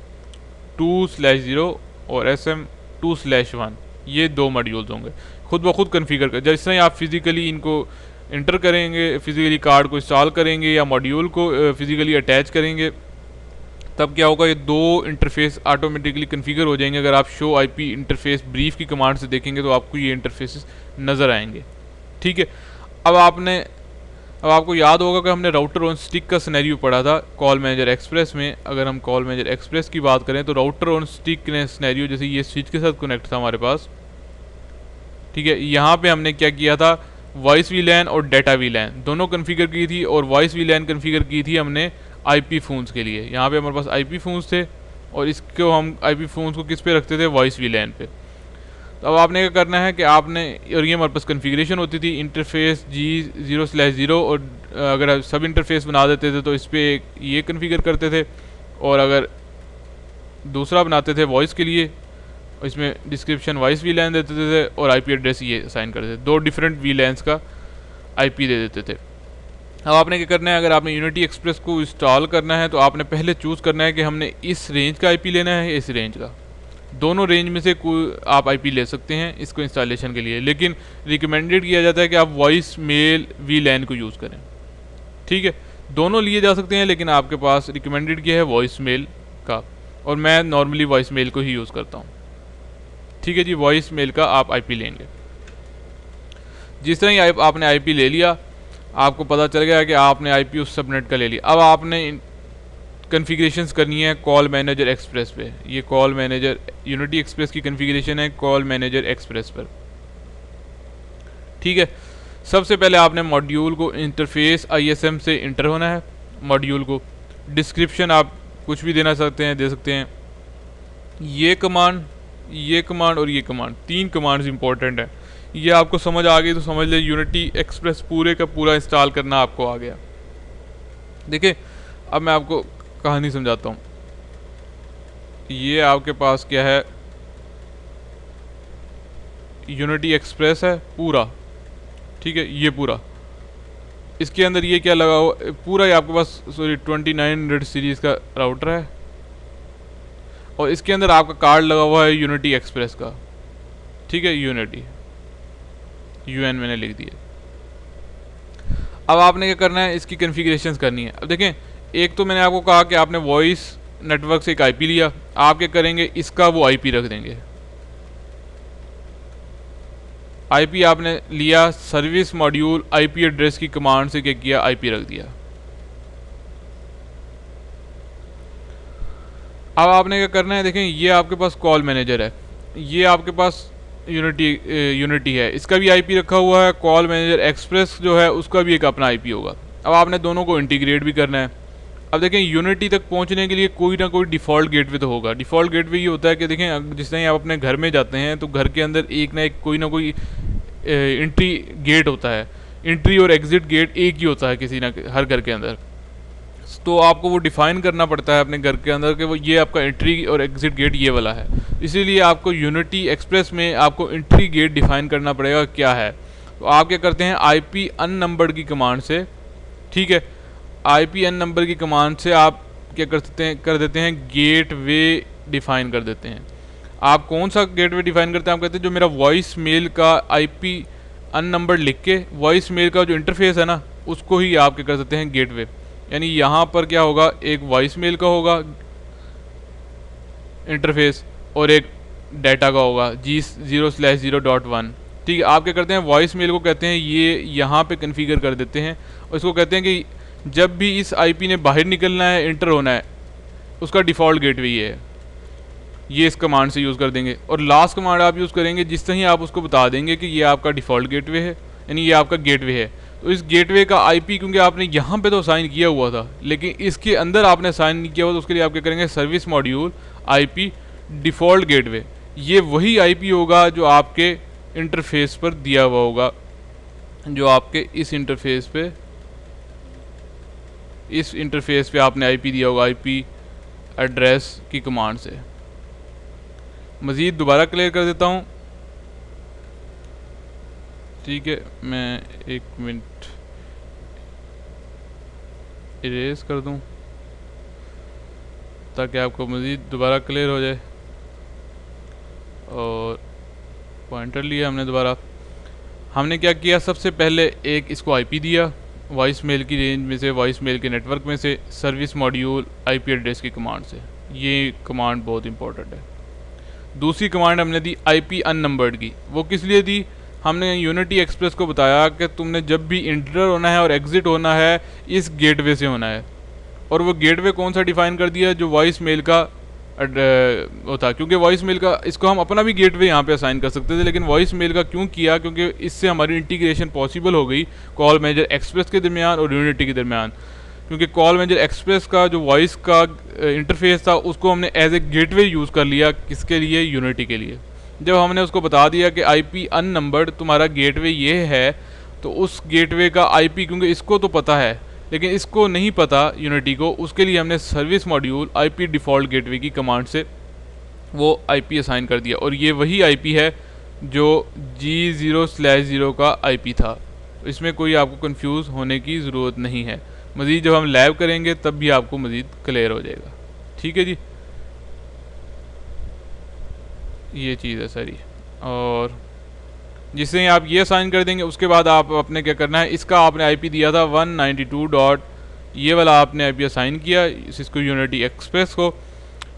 Speaker 1: 2/0 और SM 2/1। ये 2 मॉड्यूल्स होंगे, खुद ब खुद कन्फिगर कर। जिस तरह आप फिज़िकली इनको इंटर करेंगे, फिज़िकली कार्ड को इंस्टॉल करेंगे या मॉड्यूल को फिज़िकली अटैच करेंगे, तब क्या होगा, ये 2 इंटरफेस ऑटोमेटिकली कन्फिगर हो जाएंगे। अगर आप शो IP इंटरफेस ब्रीफ की कमांड से देखेंगे तो आपको ये इंटरफेसेस नज़र आएंगे। ठीक है। अब आपको याद होगा कि हमने राउटर ऑन स्टिक का सिनेरियो पढ़ा था कॉल मैनेजर एक्सप्रेस में। अगर हम कॉल मैनेजर एक्सप्रेस की बात करें तो राउटर ऑन स्टिक ने सिनेरियो, जैसे ये स्विच के साथ कनेक्ट था हमारे पास, ठीक है, यहाँ पे हमने क्या किया था, वॉइस VLAN और डेटा VLAN दोनों कन्फिगर की थी, और वॉइस VLAN कन्फिगर की थी हमने IP फ़ोन्स के लिए। यहाँ पे हमारे पास IP फ़ोन्स थे और इसको हम IP फ़ोन्स को किस पे रखते थे, वॉइस VLAN पे। तो अब आपने क्या करना है कि आपने, और ये हमारे पास कन्फिगरेशन होती थी इंटरफेस G0/0, और अगर सब इंटरफेस बना देते थे तो इस पर ये कन्फिगर करते थे, और अगर दूसरा बनाते थे वॉइस के लिए, इसमें डिस्क्रिप्शन वॉइस VLAN देते थे और IP एड्रेस ये असाइन करते थे। 2 डिफरेंट VLANs का IP दे देते थे। अब आपने क्या करना है, अगर आपने यूनिटी एक्सप्रेस को इंस्टॉल करना है तो आपने पहले चूज़ करना है कि हमने इस रेंज का IP लेना है या इस रेंज का। दोनों रेंज में से कोई आप आईपी ले सकते हैं इसको इंस्टॉलेशन के लिए, लेकिन रिकमेंडेड किया जाता है कि आप वॉइस मेल वीलैन को यूज़ करें। ठीक है, दोनों लिए जा सकते हैं, लेकिन आपके पास रिकमेंडेड किया है वॉइस मेल का, और मैं नॉर्मली वॉइस मेल को ही यूज़ करता हूँ। ठीक है जी, वॉइस मेल का आप आईपी लेंगे। जिस तरह ही आपने आईपी ले लिया, आपको पता चल गया कि आपने आईपी उस सबनेट का ले लिया। अब आपने कॉन्फ़िगरेशंस करनी है कॉल मैनेजर एक्सप्रेस पे। ये कॉल मैनेजर यूनिटी एक्सप्रेस की कॉन्फ़िगरेशन है कॉल मैनेजर एक्सप्रेस पर। ठीक है, सबसे पहले आपने मॉड्यूल को इंटरफेस ISM से इंटर होना है। मॉड्यूल को डिस्क्रिप्शन आप कुछ भी देना सकते हैं, दे सकते हैं। ये कमांड और ये कमांड, 3 कमांड्स इंपॉर्टेंट है। ये आपको समझ आ गई तो समझ ले यूनिटी एक्सप्रेस पूरे का पूरा इंस्टॉल करना आपको आ गया। देखिए, अब मैं आपको कहानी समझाता हूँ। ये आपके पास क्या है, यूनिटी एक्सप्रेस है पूरा। ठीक है, ये पूरा, इसके अंदर ये क्या लगा हुआ पूरा, ये आपके पास 2900 सीरीज़ का राउटर है, और इसके अंदर आपका कार्ड लगा हुआ है यूनिटी एक्सप्रेस का। ठीक है, यूनिटी UN मैंने लिख दिया। अब आपने क्या करना है, इसकी कॉन्फ़िगरेशंस करनी है। अब देखें, एक तो मैंने आपको कहा कि आपने वॉइस नेटवर्क से एक आईपी लिया, आप क्या करेंगे, इसका वो आईपी रख देंगे। आईपी आपने लिया, सर्विस मॉड्यूल आईपी एड्रेस की कमांड से क्या किया, आईपी रख दिया। अब आपने क्या करना है, देखें ये आपके पास कॉल मैनेजर है, ये आपके पास यूनिटी है, इसका भी आईपी रखा हुआ है। कॉल मैनेजर एक्सप्रेस जो है उसका भी एक अपना आईपी होगा। अब आपने दोनों को इंटीग्रेट भी करना है। अब देखें, यूनिटी तक पहुंचने के लिए कोई ना कोई डिफ़ॉल्ट गेटवे तो होगा। डिफ़ॉल्ट गेटवे ये होता है कि देखें, जिस तरह आप अपने घर में जाते हैं तो घर के अंदर एक ना एक कोई ना कोई एंट्री गेट होता है। एंट्री और एग्ज़िट गेट एक ही होता है किसी ना हर घर के अंदर। तो आपको वो डिफ़ाइन करना पड़ता है अपने घर के अंदर कि वो ये आपका एंट्री और एग्ज़िट गेट ये वाला है। इसीलिए आपको यूनिटी एक्सप्रेस में आपको एंट्री गेट डिफ़ाइन करना पड़ेगा क्या है। तो आप क्या करते हैं, IP अननंबर्ड की कमांड से, ठीक है, IP अननंबर की कमांड से आप क्या कर देते हैं गेट वे डिफ़ाइन कर देते हैं। आप कौन सा गेट वे डिफ़ाइन करते हैं, आप कहते हैं जो मेरा वॉइस मेल का IP अननंबर्ड लिख के वॉइस मेल का जो इंटरफेस है ना, उसको ही आप क्या कर सकते हैं गेट वे। यानी यहाँ पर क्या होगा, एक वॉइस मेल का होगा इंटरफेस और एक डाटा का होगा G0/0.1। ठीक है, आप क्या करते हैं, वॉइस मेल को कहते हैं ये यहाँ पे कॉन्फ़िगर कर देते हैं, और इसको कहते हैं कि जब भी इस IP ने बाहर निकलना है, इंटर होना है, उसका डिफ़ॉल्ट गेटवे ये है। ये इस कमांड से यूज़ कर देंगे। और लास्ट कमांड आप यूज़ करेंगे जिस तरह ही आप उसको बता देंगे कि ये आपका डिफ़ॉल्ट गेटवे है, यानी ये आपका गेटवे है। तो इस गेटवे का IP क्योंकि आपने यहाँ पे तो साइन किया हुआ था, लेकिन इसके अंदर आपने साइन नहीं किया हुआ, तो उसके लिए आप क्या करेंगे, service module IP default gateway. ये वही IP होगा जो आपके इंटरफेस पर दिया हुआ होगा, जो आपके इस इंटरफेस पे आपने IP दिया होगा IP एड्रेस की कमांड से। मज़ीद दोबारा क्लियर कर देता हूँ। ठीक है, मैं 1 मिनट इरेज कर दूँ ताकि आपको मज़ीद दोबारा क्लियर हो जाए। और पॉइंटर लिया हमने दोबारा। हमने क्या किया, सबसे पहले एक इसको IP दिया वॉइस मेल की रेंज में से, वॉइस मेल के नेटवर्क में से, सर्विस मॉड्यूल IP एड्रेस की कमांड से। ये कमांड बहुत इंपॉर्टेंट है। दूसरी कमांड हमने दी IP अननंबर्ड की। वो किस लिए दी, हमने यूनिटी एक्सप्रेस को बताया कि तुमने जब भी इंटर होना है और एग्ज़िट होना है, इस गेटवे से होना है। और वो गेटवे कौन सा डिफ़ाइन कर दिया, जो वॉइस मेल का होता, क्योंकि वॉइस मेल का इसको हम अपना भी गेटवे यहाँ पे असाइन कर सकते थे, लेकिन वॉइस मेल का क्यों किया, क्योंकि इससे हमारी इंटीग्रेशन पॉसिबल हो गई कॉल मैनेजर एक्सप्रेस के दरमियान और यूनिटी के दरमियान। क्योंकि कॉल मैनेजर एक्सप्रेस का जो वॉइस का इंटरफेस था, उसको हमने एज ए गेटवे यूज़ कर लिया, किसके लिए, यूनिटी के लिए। जब हमने उसको बता दिया कि IP अननंबर्ड तुम्हारा गेटवे ये है, तो उस गेटवे का IP, क्योंकि इसको तो पता है लेकिन इसको नहीं पता यूनिटी को, उसके लिए हमने service module IP default gateway की कमांड से वो IP असाइन कर दिया। और ये वही IP है जो G0/0 का IP था। इसमें कोई आपको कंफ्यूज होने की ज़रूरत नहीं है। मज़ीद जब हम लैब करेंगे तब भी आपको मज़ीद क्लियर हो जाएगा। ठीक है जी। ये चीज़ है सारी। और जिससे ही आप ये असाइन कर देंगे उसके बाद आप अपने क्या करना है, इसका आपने आईपी दिया था 192 डॉट, ये वाला आपने आईपी असाइन किया सिस्को यूनिटी एक्सप्रेस को।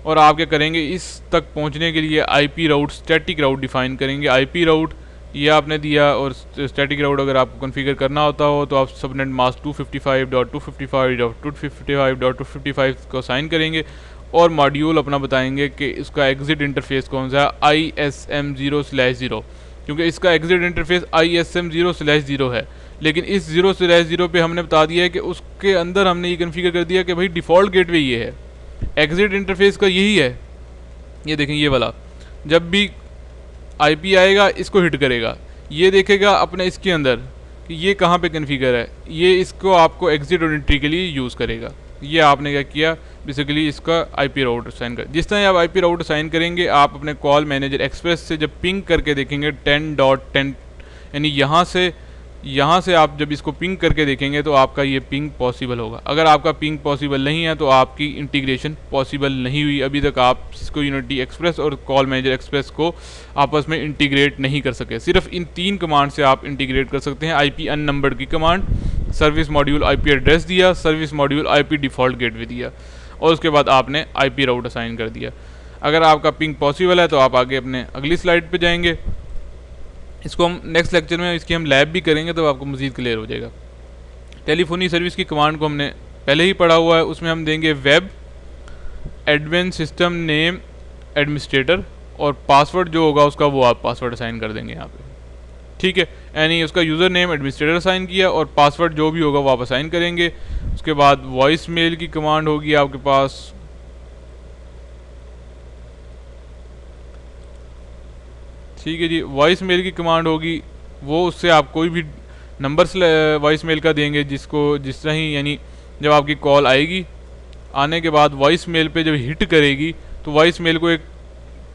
Speaker 1: और आप क्या करेंगे, इस तक पहुंचने के लिए आईपी राउट, स्टैटिक राउट डिफाइन करेंगे। आईपी राउट ये आपने दिया, और स्टैटिक राउट अगर आपको कॉन्फ़िगर करना होता हो तो आप सबनेट मास्क 255.255.255.255 को असाइन करेंगे और मॉड्यूल अपना बताएंगे कि इसका एग्जिट इंटरफेस कौन सा है, ISM0/0, क्योंकि इसका एग्जिट इंटरफेस ISM0/0 है। लेकिन इस 0/0 पे हमने बता दिया है कि उसके अंदर हमने ये कॉन्फ़िगर कर दिया कि भाई डिफ़ॉल्ट गेटवे ये है, एग्जिट इंटरफेस का यही है। ये देखें ये वाला, जब भी आईपी आएगा इसको हिट करेगा, ये देखेगा अपने इसके अंदर कि ये कहाँ पे कॉन्फ़िगर है, ये इसको आपको एग्जिट और एंट्री के लिए यूज़ करेगा। ये आपने क्या किया, बेसिकली इसका आईपी राउट असाइन कर। जिस तरह आप आईपी राउट असाइन करेंगे, आप अपने कॉल मैनेजर एक्सप्रेस से जब पिंग करके देखेंगे 10.10, यानी यहाँ से आप जब इसको पिंग करके देखेंगे तो आपका ये पिंग पॉसिबल होगा। अगर आपका पिंग पॉसिबल नहीं है तो आपकी इंटीग्रेशन पॉसिबल नहीं हुई। अभी तक आप सिस्को यूनिटी एक्सप्रेस और कॉल मैनेजर एक्सप्रेस को आपस में इंटीग्रेट नहीं कर सके। सिर्फ इन 3 कमांड से आप इंटीग्रेट कर सकते हैं। आईपी अननंबर्ड की command, service module IP address दिया, service module IP default gateway दिया, और उसके बाद आपने आईपी राउट असाइन कर दिया। अगर आपका पिंग पॉसिबल है तो आप आगे अपने अगली स्लाइड पे जाएंगे। इसको हम नेक्स्ट लेक्चर में इसकी हम लैब भी करेंगे तो आपको मज़ीद क्लियर हो जाएगा। टेलीफोनी सर्विस की कमांड को हमने पहले ही पढ़ा हुआ है, उसमें हम देंगे web admin system name administrator, और पासवर्ड जो होगा उसका वो आप पासवर्ड असाइन कर देंगे यहाँ पे, ठीक है। यानी उसका यूज़र नेम एडमिनिस्ट्रेटर असाइन किया और पासवर्ड जो भी होगा वो आप असाइन करेंगे। उसके बाद वॉइस मेल की कमांड होगी आपके पास, ठीक है जी। वॉइस मेल की कमांड होगी, वो उससे आप कोई भी नंबर वॉइस मेल का देंगे जिसको जिस तरह ही, यानी जब आपकी कॉल आएगी, आने के बाद वॉइस मेल पे जब हिट करेगी तो वॉइस मेल को एक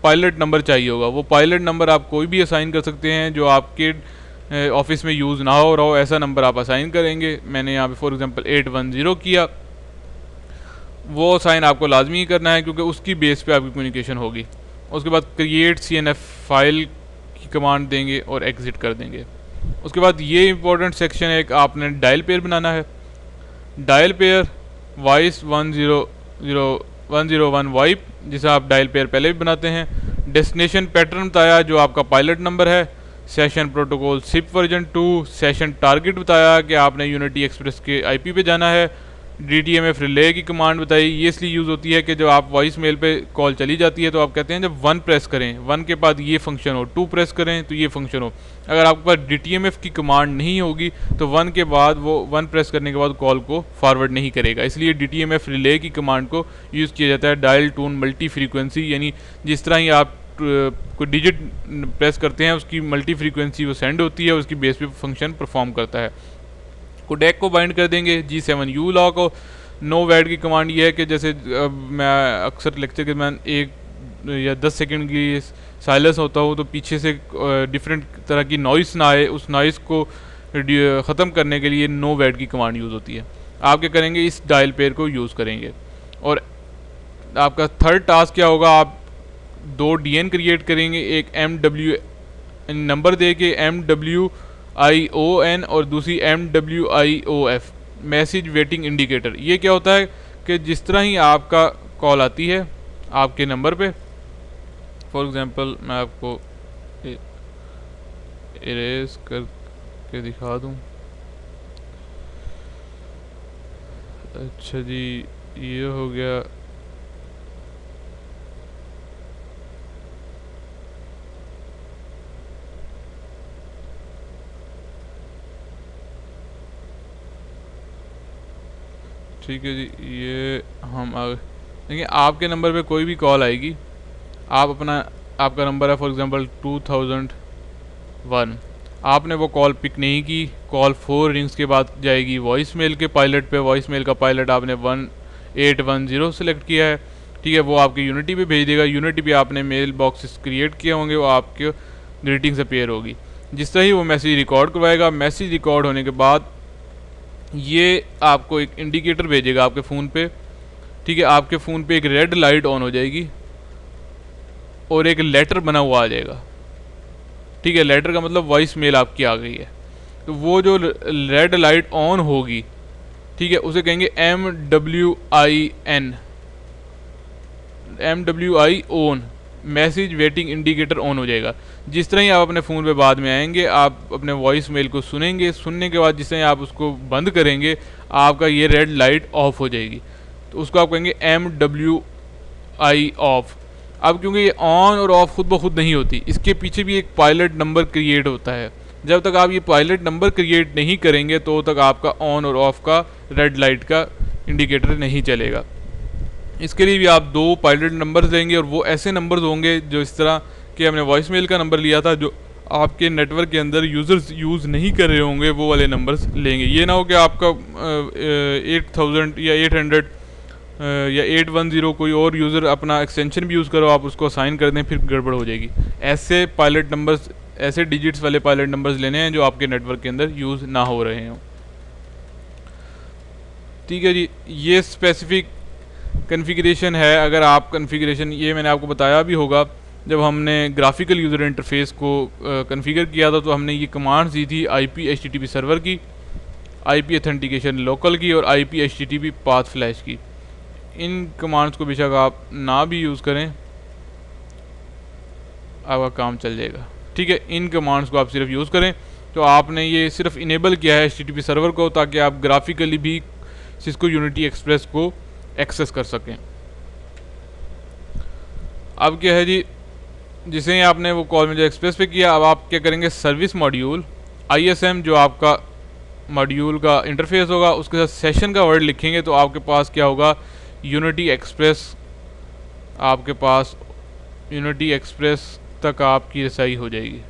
Speaker 1: पायलट नंबर चाहिए होगा। वो पायलट नंबर आप कोई भी असाइन कर सकते हैं जो आपके ऑफिस में यूज़ ना हो रहा हो, ऐसा नंबर आप असाइन करेंगे। मैंने यहाँ पे फॉर एग्जांपल 810 किया, वो साइन आपको लाजमी ही करना है क्योंकि उसकी बेस पे आपकी कम्युनिकेशन होगी। उसके बाद क्रिएट CNF फाइल की कमांड देंगे और एग्ज़िट कर देंगे। उसके बाद ये इंपॉर्टेंट सेक्शन है, एक आपने डायल पेयर बनाना है। डायल पेयर वॉइस 101 वाइप, जिसे आप डायल पेयर पहले भी बनाते हैं। डेस्टिनेशन पैटर्न बताया जो आपका पायलट नंबर है। Session protocol SIP version 2। Session target बताया कि आपने यूनिटी एक्सप्रेस के आईपी पे जाना है। DTMF रिले की कमांड बताई, ये इसलिए यूज़ होती है कि जब आप वॉइस मेल पे कॉल चली जाती है तो आप कहते हैं जब 1 प्रेस करें, 1 के बाद ये फंक्शन हो, 2 प्रेस करें तो ये फंक्शन हो। अगर आपके पास DTMF की कमांड नहीं होगी तो 1 के बाद वो 1 प्रेस करने के बाद कॉल को फॉरवर्ड नहीं करेगा, इसलिए DTMF रिले की कमांड को यूज़ किया जाता है। डायल टोन मल्टी फ्रीक्वेंसी, यानी जिस तरह ही आप कोई डिजिट प्रेस करते हैं उसकी मल्टी फ्रीक्वेंसी वो सेंड होती है, उसकी बेस पे फंक्शन परफॉर्म करता है। कोडेक को बाइंड कर देंगे G7 लॉ को। नो वैड की कमांड ये है कि जैसे मैं अक्सर लेक्चर के दरमियान 1 या 10 सेकंड की साइलेंस होता हो तो पीछे से डिफरेंट तरह की नॉइस ना आए, उस नॉइस को ख़त्म करने के लिए नो वैड की कमांड यूज़ होती है। आप क्या करेंगे, इस डायल पेयर को यूज़ करेंगे। और आपका थर्ड टास्क क्या होगा, आप 2 DN क्रिएट करेंगे, एक MW नंबर दे के MWION और दूसरी MWIOF, मैसेज वेटिंग इंडिकेटर। ये क्या होता है कि जिस तरह ही आपका कॉल आती है आपके नंबर पे, फॉर एग्जांपल मैं आपको इरेज करके दिखा दूं। अच्छा जी, ये हो गया। ठीक है जी, ये हम देखिए आपके नंबर पे कोई भी कॉल आएगी, आपका नंबर है फॉर एग्जांपल 2001, आपने वो कॉल पिक नहीं की, कॉल 4 रिंग्स के बाद जाएगी वॉइस मेल के पायलट पे। वॉइस मेल का पायलट आपने 1810 सेलेक्ट किया है, ठीक है, वो आपकी यूनिटी पे भेज देगा। यूनिटी पे आपने मेल बॉक्सेस क्रिएट किए होंगे, वो आपके ग्रीटिंग्स अपीयर होगी। जिस तरह ही वो मैसेज रिकॉर्ड करवाएगा, मैसेज रिकॉर्ड होने के बाद ये आपको एक इंडिकेटर भेजेगा आपके फ़ोन पे, ठीक है। आपके फ़ोन पे एक रेड लाइट ऑन हो जाएगी और एक लेटर बना हुआ आ जाएगा। ठीक है, लेटर का मतलब वॉइस मेल आपकी आ गई है। तो वो जो रेड लाइट ऑन होगी, ठीक है, उसे कहेंगे MWI on, message waiting indicator on हो जाएगा। जिस तरह ही आप अपने फ़ोन पे बाद में आएंगे, आप अपने वॉइस मेल को सुनेंगे, सुनने के बाद जिस तरह आप उसको बंद करेंगे, आपका ये रेड लाइट ऑफ हो जाएगी। तो उसको आप कहेंगे MWI ऑफ। अब क्योंकि ये ऑन और ऑफ खुद ब खुद नहीं होती, इसके पीछे भी एक पायलट नंबर क्रिएट होता है। जब तक आप ये पायलट नंबर क्रिएट नहीं करेंगे तो तक आपका ऑन और ऑफ का रेड लाइट का इंडिकेटर नहीं चलेगा। इसके लिए भी आप 2 पायलट नंबर्स लेंगे, और वो ऐसे नंबर्स होंगे जो इस तरह कि हमने वॉइस मेल का नंबर लिया था, जो आपके नेटवर्क के अंदर यूज़र्स यूज़ नहीं कर रहे होंगे, वो वाले नंबर्स लेंगे। ये ना हो कि आपका 8000 या 800 या 810 कोई और यूज़र अपना एक्सटेंशन भी यूज़ करो, आप उसको असाइन कर दें, फिर गड़बड़ हो जाएगी। ऐसे पायलट नंबर्स, ऐसे डिजिट्स वाले पायलट नंबर्स लेने हैं जो आपके नेटवर्क के अंदर यूज़ ना हो रहे हों। ठीक है जी, ये स्पेसिफिक कॉन्फ़िगरेशन है। अगर आप कॉन्फ़िगरेशन, ये मैंने आपको बताया भी होगा, जब हमने ग्राफिकल यूज़र इंटरफेस को कॉन्फ़िगर किया था, तो हमने ये कमांड्स दी थी IP HTTP सर्वर की, IP ऑथेंटिकेशन लोकल की, और IP HTTP पाथ फ्लैश की। इन कमांड्स को बेशक आप ना भी यूज़ करें, आपका काम चल जाएगा। ठीक है, इन कमांड्स को आप सिर्फ यूज़ करें। तो आपने ये सिर्फ इनेबल किया है HTTP सर्वर को, ताकि आप ग्राफिकली भी सिस्को यूनिटी एक्सप्रेस को एक्सेस कर सकें। अब क्या है जी, जिसे आपने वो कॉल मैनेजर एक्सप्रेस पे किया, अब आप क्या करेंगे, सर्विस मॉड्यूल ISM जो आपका मॉड्यूल का इंटरफेस होगा, उसके साथ सेशन का वर्ड लिखेंगे, तो आपके पास क्या होगा, यूनिटी एक्सप्रेस, आपके पास यूनिटी एक्सप्रेस तक आपकी रसाई हो जाएगी।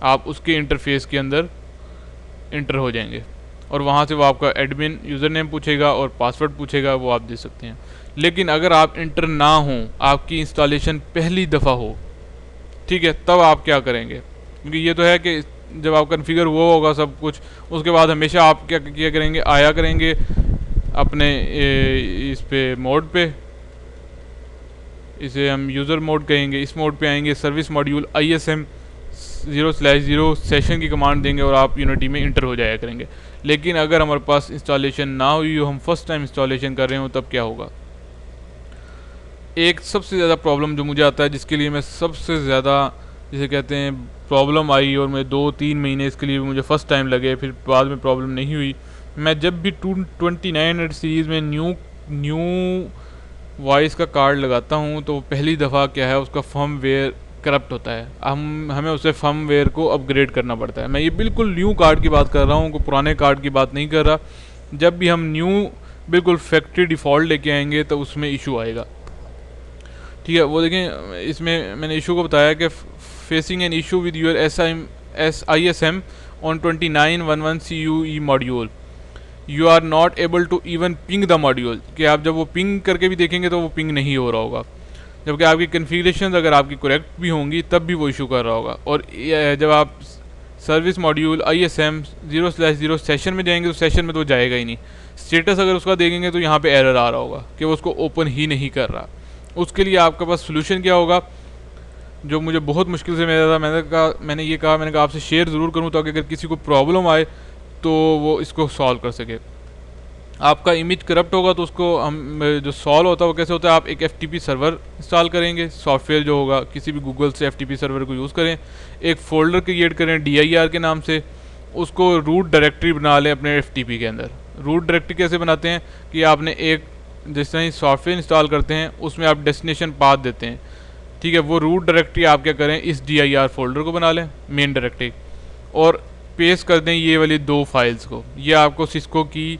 Speaker 1: आप उसके इंटरफेस के अंदर इंटर हो जाएंगे, और वहाँ से वो आपका एडमिन यूज़र नेम पूछेगा और पासवर्ड पूछेगा, वो आप दे सकते हैं। लेकिन अगर आप इंटर ना हों, आपकी इंस्टॉलेशन पहली दफ़ा हो, ठीक है, तब आप क्या करेंगे, क्योंकि ये तो है कि जब आप कॉन्फ़िगर वो होगा सब कुछ, उसके बाद हमेशा आप क्या करेंगे, आया करेंगे अपने इस पे मोड पे, इसे हम यूज़र मोड कहेंगे। इस मोड पे आएंगे, सर्विस मॉड्यूल ISM 0/0 सेशन की कमांड देंगे और आप यूनिटी में इंटर हो जाया करेंगे। लेकिन अगर हमारे पास इंस्टॉलेशन ना हुई हो, हम फर्स्ट टाइम इंस्टॉलेशन कर रहे हो, तब क्या होगा। एक सबसे ज़्यादा प्रॉब्लम जो मुझे आता है, जिसके लिए मैं सबसे ज़्यादा, जिसे कहते हैं, प्रॉब्लम आई, और मैं 2-3 महीने इसके लिए मुझे फ़र्स्ट टाइम लगे, फिर बाद में प्रॉब्लम नहीं हुई। मैं जब भी 2900 सीरीज़ में न्यू वॉइस का कार्ड लगाता हूँ, तो पहली दफ़ा क्या है, उसका फर्मवेयर करप्ट होता है। हमें उसे फर्मवेयर को अपग्रेड करना पड़ता है। मैं ये बिल्कुल न्यू कार्ड की बात कर रहा हूँ, कोई पुराने कार्ड की बात नहीं कर रहा। जब भी हम न्यू बिल्कुल फैक्ट्री डिफ़ॉल्ट लेके आएंगे, तो उसमें इशू आएगा। ठीक है, वो देखें, इसमें मैंने इशू को बताया कि facing an issue with your ISM on 2911 CUE module, you are not able to even ping the module, कि आप जब वो पिंग करके भी देखेंगे तो वो पिंग नहीं हो रहा होगा, जबकि आपकी कन्फिगरेशन अगर आपकी करेक्ट भी होंगी तब भी वो इशू कर रहा होगा। और जब आप सर्विस मॉड्यूल ISM 0/0 सेशन में जाएंगे, तो सेशन में तो जाएगा ही नहीं। स्टेटस अगर उसका देखेंगे तो यहाँ पे एरर आ रहा होगा कि वो उसको ओपन ही नहीं कर रहा। उसके लिए आपके पास सोल्यूशन क्या होगा, जो मुझे बहुत मुश्किल से मिला था। मैंने कहा आपसे शेयर ज़रूर करूँ, ताकि अगर किसी को प्रॉब्लम आए तो वो इसको सॉल्व कर सके। आपका इमेज करप्ट होगा, तो उसको हम जो सॉल्व होता है वो कैसे होता है, आप एक FTP सर्वर इंस्टॉल करेंगे, सॉफ्टवेयर जो होगा, किसी भी गूगल से FTP सर्वर को यूज़ करें, एक फ़ोल्डर क्रिएट करें DIR के नाम से, उसको रूट डायरेक्टरी बना लें अपने FTP के अंदर। रूट डायरेक्टरी कैसे बनाते हैं कि आपने एक, जिस तरह सॉफ्टवेयर इंस्टॉल करते हैं, उसमें आप डेस्टिनेशन पाथ देते हैं, ठीक है, वो रूट डायरेक्टरी आप क्या करें, इस DIR फोल्डर को बना लें, मेन डायरेक्टरी, और पेस्ट कर दें ये वाली 2 फाइल्स को। ये आपको सिस्को की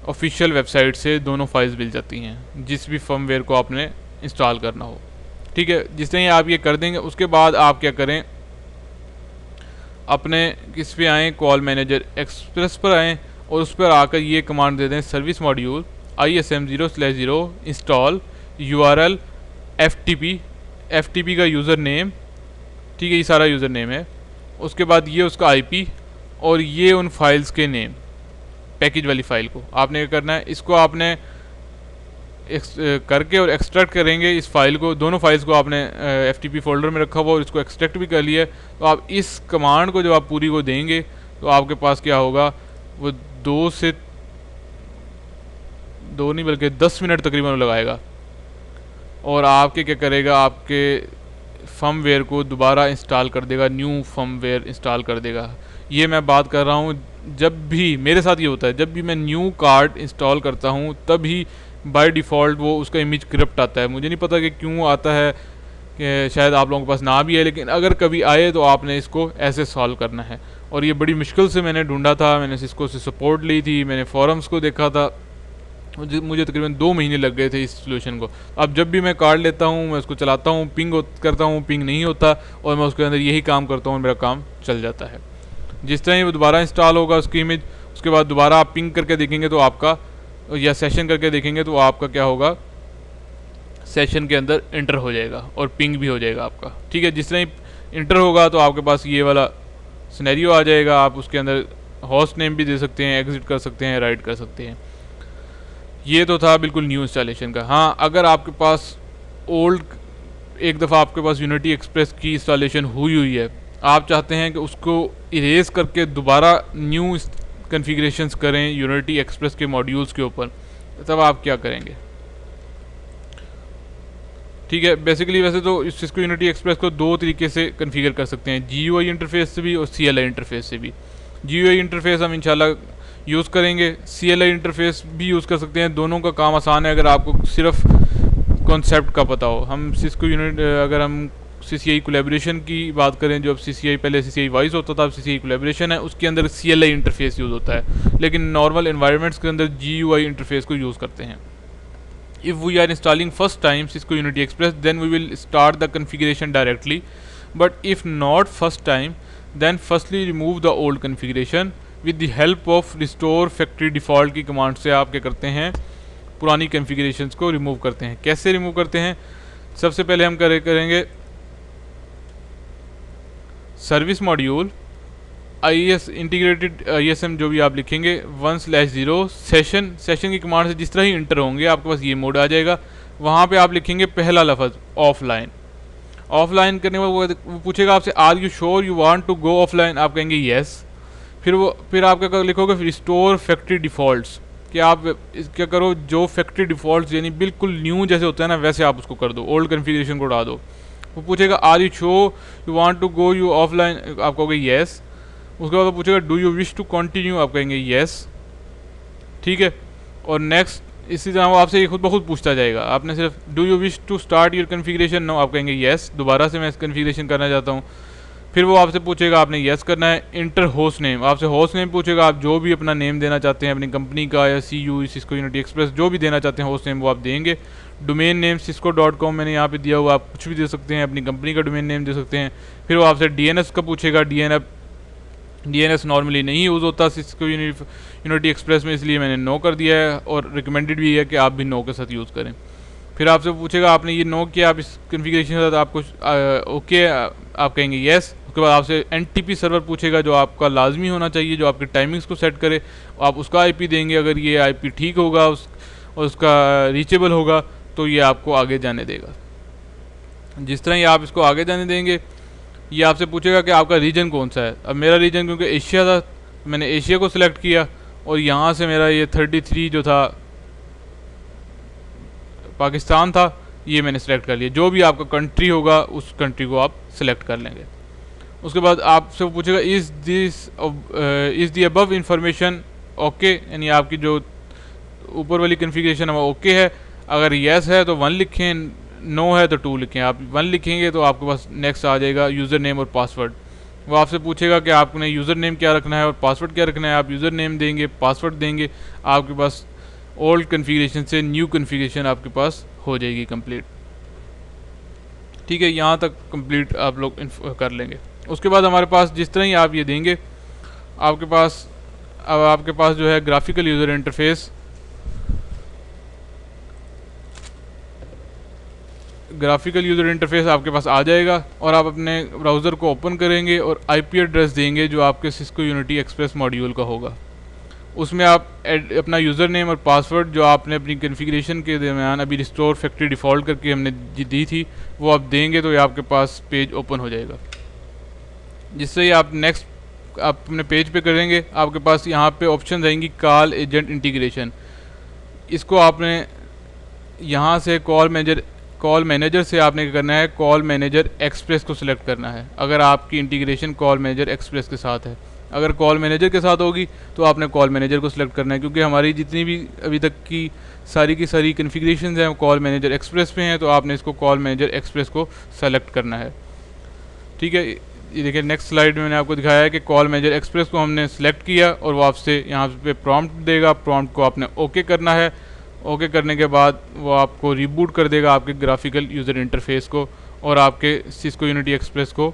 Speaker 1: ऑफिशियल वेबसाइट से दोनों फाइल्स मिल जाती हैं, जिस भी फर्मवेयर को आपने इंस्टॉल करना हो। ठीक है, जिस तरह आप ये कर देंगे, उसके बाद आप क्या करें, अपने किस पे आएँ, कॉल मैनेजर एक्सप्रेस पर आएँ, और उस पर आकर ये कमांड दे दें, service module ISM 0/0 install URL FTP का यूज़र नेम, ठीक है, ये सारा यूज़र नेम है। उसके बाद ये उसका IP, और ये उन फाइल्स के नेम, पैकेज वाली फ़ाइल को आपने क्या करना है, इसको आपने करके और एक्सट्रैक्ट करेंगे इस फाइल को, दोनों फाइल्स को आपने FTP फोल्डर में रखा हुआ और इसको एक्सट्रैक्ट भी कर लिया है। तो आप इस कमांड को जब आप पूरी को देंगे तो आपके पास क्या होगा, वो 2 नहीं बल्कि 10 मिनट तकरीबन लगाएगा और आपके क्या करेगा, आपके फर्मवेयर को दोबारा इंस्टॉल कर देगा, न्यू फर्मवेयर इंस्टॉल कर देगा। ये मैं बात कर रहा हूँ, जब भी मेरे साथ ये होता है, जब भी मैं न्यू कार्ड इंस्टॉल करता हूँ तभी बाय डिफ़ॉल्ट वो उसका इमेज करप्ट आता है। मुझे नहीं पता कि क्यों आता है, कि शायद आप लोगों के पास ना भी है, लेकिन अगर कभी आए तो आपने इसको ऐसे सॉल्व करना है। और ये बड़ी मुश्किल से मैंने ढूंढा था, मैंने सिस्को से सपोर्ट ली थी, मैंने फोरम्स को देखा था, मुझे तकरीबन 2 महीने लग गए थे इस सोल्यूशन को। अब जब भी मैं कार्ड लेता हूँ, मैं उसको चलाता हूँ, पिंग करता हूँ, पिंग नहीं होता और मैं उसके अंदर यही काम करता हूँ, मेरा काम चल जाता है। जिस तरह ही वो दोबारा इंस्टॉल होगा उसकी इमेज, उसके बाद दोबारा आप पिंग करके देखेंगे तो आपका, या सेशन करके देखेंगे तो आपका क्या होगा, सेशन के अंदर इंटर हो जाएगा और पिंग भी हो जाएगा आपका। ठीक है, जिस तरह ही इंटर होगा तो आपके पास ये वाला सिनेरियो आ जाएगा। आप उसके अंदर होस्ट नेम भी दे सकते हैं, एग्जिट कर सकते हैं, राइट कर सकते हैं। ये तो था बिल्कुल न्यू इंस्टॉलेशन का। हाँ, अगर आपके पास ओल्ड, एक दफ़ा आपके पास यूनिटी एक्सप्रेस की इंस्टॉलेशन हुई है, आप चाहते हैं कि उसको इरेज करके दोबारा न्यू कन्फिगरेशंस करें यूनिटी एक्सप्रेस के मॉड्यूल्स के ऊपर, तब आप क्या करेंगे। ठीक है, बेसिकली वैसे तो इस सिस्को यूनिटी एक्सप्रेस को 2 तरीके से कन्फिगर कर सकते हैं, GUI इंटरफेस से भी और CLI इंटरफेस से भी। GUI इंटरफेस हम इंशाल्लाह यूज़ करेंगे, CLI इंटरफेस भी यूज़ कर सकते हैं। दोनों का काम आसान है अगर आपको सिर्फ कॉन्सेप्ट का पता हो। हम सिस्को यूनिट, अगर हम CCI कोलैबोरेशन की बात करें, जो अब CCI, पहले CCI वॉइस होता था, अब CCI कोलैबोरेशन है, उसके अंदर CLI इंटरफेस यूज़ होता है, लेकिन नॉर्मल एनवायरनमेंट्स के अंदर GUI इंटरफेस को यूज़ करते हैं। If we are installing first time Cisco Unity Express, then we will start the configuration directly, but if not first time, then firstly remove the old configuration with the help of restore factory default की command से आप क्या करते हैं, पुरानी कन्फिगरेशंस को remove करते हैं। कैसे रिमूव करते हैं, सबसे पहले हम करेंगे service module IIS integrated ISM जो भी आप लिखेंगे 1/0 सेशन की कमांड से जिस तरह ही इंटर होंगे आपके पास ये मोड आ जाएगा। वहाँ पे आप लिखेंगे पहला लफ्ज़ ऑफलाइन करने में वो पूछेगा आपसे, are you sure you want to go offline, आप कहेंगे येस। फिर आप क्या लिखोगे, रिस्टोर फैक्ट्री डिफ़ॉल्ट्स, कि आप क्या करो, जो फैक्ट्री डिफ़ॉल्ट्स यानी बिल्कुल न्यू जैसे होता है ना, वैसे आप उसको कर दो, ओल्ड कन्फिगरेशन को उड़ा दो। वो पूछेगा are you sure you want to go you offline, आप कहोगे येस। उसके बाद वो पूछेगा do you wish to continue, आप कहेंगे येस। ठीक है, और नेक्स्ट इसी तरह वो आपसे खुद ब खुद पूछता जाएगा। आपने सिर्फ do you wish to start your configuration, no, आप कहेंगे येस, दोबारा से मैं इस कन्फिगरेशन करना चाहता हूँ। फिर वो आपसे पूछेगा, आपने येस करना है। इंटर होस्ट नेम, आपसे होस्ट नेम पूछेगा, आप जो भी अपना नेम देना चाहते हैं अपनी कंपनी का, या CU सिस्को यूनिटी एक्सप्रेस जो भी देना चाहते हैं होस्ट नेम, वो आप देंगे। डोमेन नेम cisco.com मैंने यहाँ पे दिया हुआ, आप कुछ भी दे सकते हैं, अपनी कंपनी का डोमेन नेम दे सकते हैं। फिर वो आपसे DNS का पूछेगा, DNS नॉर्मली नहीं यूज़ होता सिस्को यूनिटी एक्सप्रेस में, इसलिए मैंने नो कर दिया है, और रिकमेंडेड भी है कि आप भी नो के साथ यूज़ करें। फिर आपसे पूछेगा, आपने ये नो किया, आप इस कन्फिगरेशन के साथ आपको ओके, आप कहेंगे येस। उसके बाद आपसे NTP सर्वर पूछेगा, जो आपका लाजमी होना चाहिए, जो आपके टाइमिंग्स को सेट करे, आप उसका IP देंगे। अगर ये IP ठीक होगा और उसका रीचेबल होगा तो ये आपको आगे जाने देगा। जिस तरह ही आप इसको आगे जाने देंगे, ये आपसे पूछेगा कि आपका रीजन कौन सा है। अब मेरा रीजन क्योंकि एशिया था, मैंने एशिया को सिलेक्ट किया, और यहाँ से मेरा ये 33 जो था पाकिस्तान था, ये मैंने सेलेक्ट कर लिया। जो भी आपका कंट्री होगा उस कंट्री को आप सिलेक्ट कर लेंगे। उसके बाद आपसे पूछेगा is the above information okay, यानी आपकी जो ऊपर वाली कन्फिगरेशन है वो ओके है। अगर येस है तो 1 लिखें, नो है तो 2 लिखें। आप 1 लिखेंगे तो आपके पास नेक्स्ट आ जाएगा यूज़र नेम और पासवर्ड। वो आपसे पूछेगा कि आपने यूज़र नेम क्या रखना है और पासवर्ड क्या रखना है। आप यूज़र नेम देंगे, पासवर्ड देंगे, आपके पास ओल्ड कन्फिगरेशन से न्यू कन्फिगरेशन आपके पास हो जाएगी कंप्लीट। ठीक है, यहाँ तक कंप्लीट आप लोग कर लेंगे। उसके बाद हमारे पास जिस तरह ही आप ये देंगे, आपके पास जो है ग्राफिकल यूज़र इंटरफेस, आपके पास आ जाएगा, और आप अपने ब्राउज़र को ओपन करेंगे और IP एड्रेस देंगे जो आपके सिस्को यूनिटी एक्सप्रेस मॉड्यूल का होगा। उसमें आप अपना यूज़र नेम और पासवर्ड जो आपने अपनी कॉन्फ़िगरेशन के दरमियान अभी रिस्टोर फैक्ट्री डिफ़ॉल्ट करके हमने दी थी वो आप देंगे तो ये आपके पास पेज ओपन हो जाएगा। जिससे ही आप नेक्स्ट आप अपने पेज पे करेंगे, आपके पास यहाँ पे ऑप्शन रहेंगी कॉल एजेंट इंटीग्रेशन। इसको आपने यहाँ से कॉल मैनेजर से आपने क्या करना है, कॉल मैनेजर एक्सप्रेस को सिलेक्ट करना है अगर आपकी इंटीग्रेशन कॉल मैनेजर एक्सप्रेस के साथ है। अगर कॉल मैनेजर के साथ होगी तो आपने कॉल मैनेजर को सिलेक्ट करना है, क्योंकि हमारी जितनी भी अभी तक की सारी कन्फिग्रेशन हैं कॉल मैनेजर एक्सप्रेस पे हैं, तो आपने इसको कॉल मैनेजर एक्सप्रेस को सेलेक्ट करना है। ठीक है, ये देखिए नेक्स्ट स्लाइड में मैंने आपको दिखाया है कि कॉल मैनेजर एक्सप्रेस को हमने सेलेक्ट किया और वो आपसे यहाँ पे प्रॉम्प्ट देगा। प्रॉम्प्ट को आपने ओके करना है। ओके करने के बाद वो आपको रिबूट कर देगा आपके ग्राफिकल यूज़र इंटरफेस को, और आपके सिस्को यूनिटी एक्सप्रेस को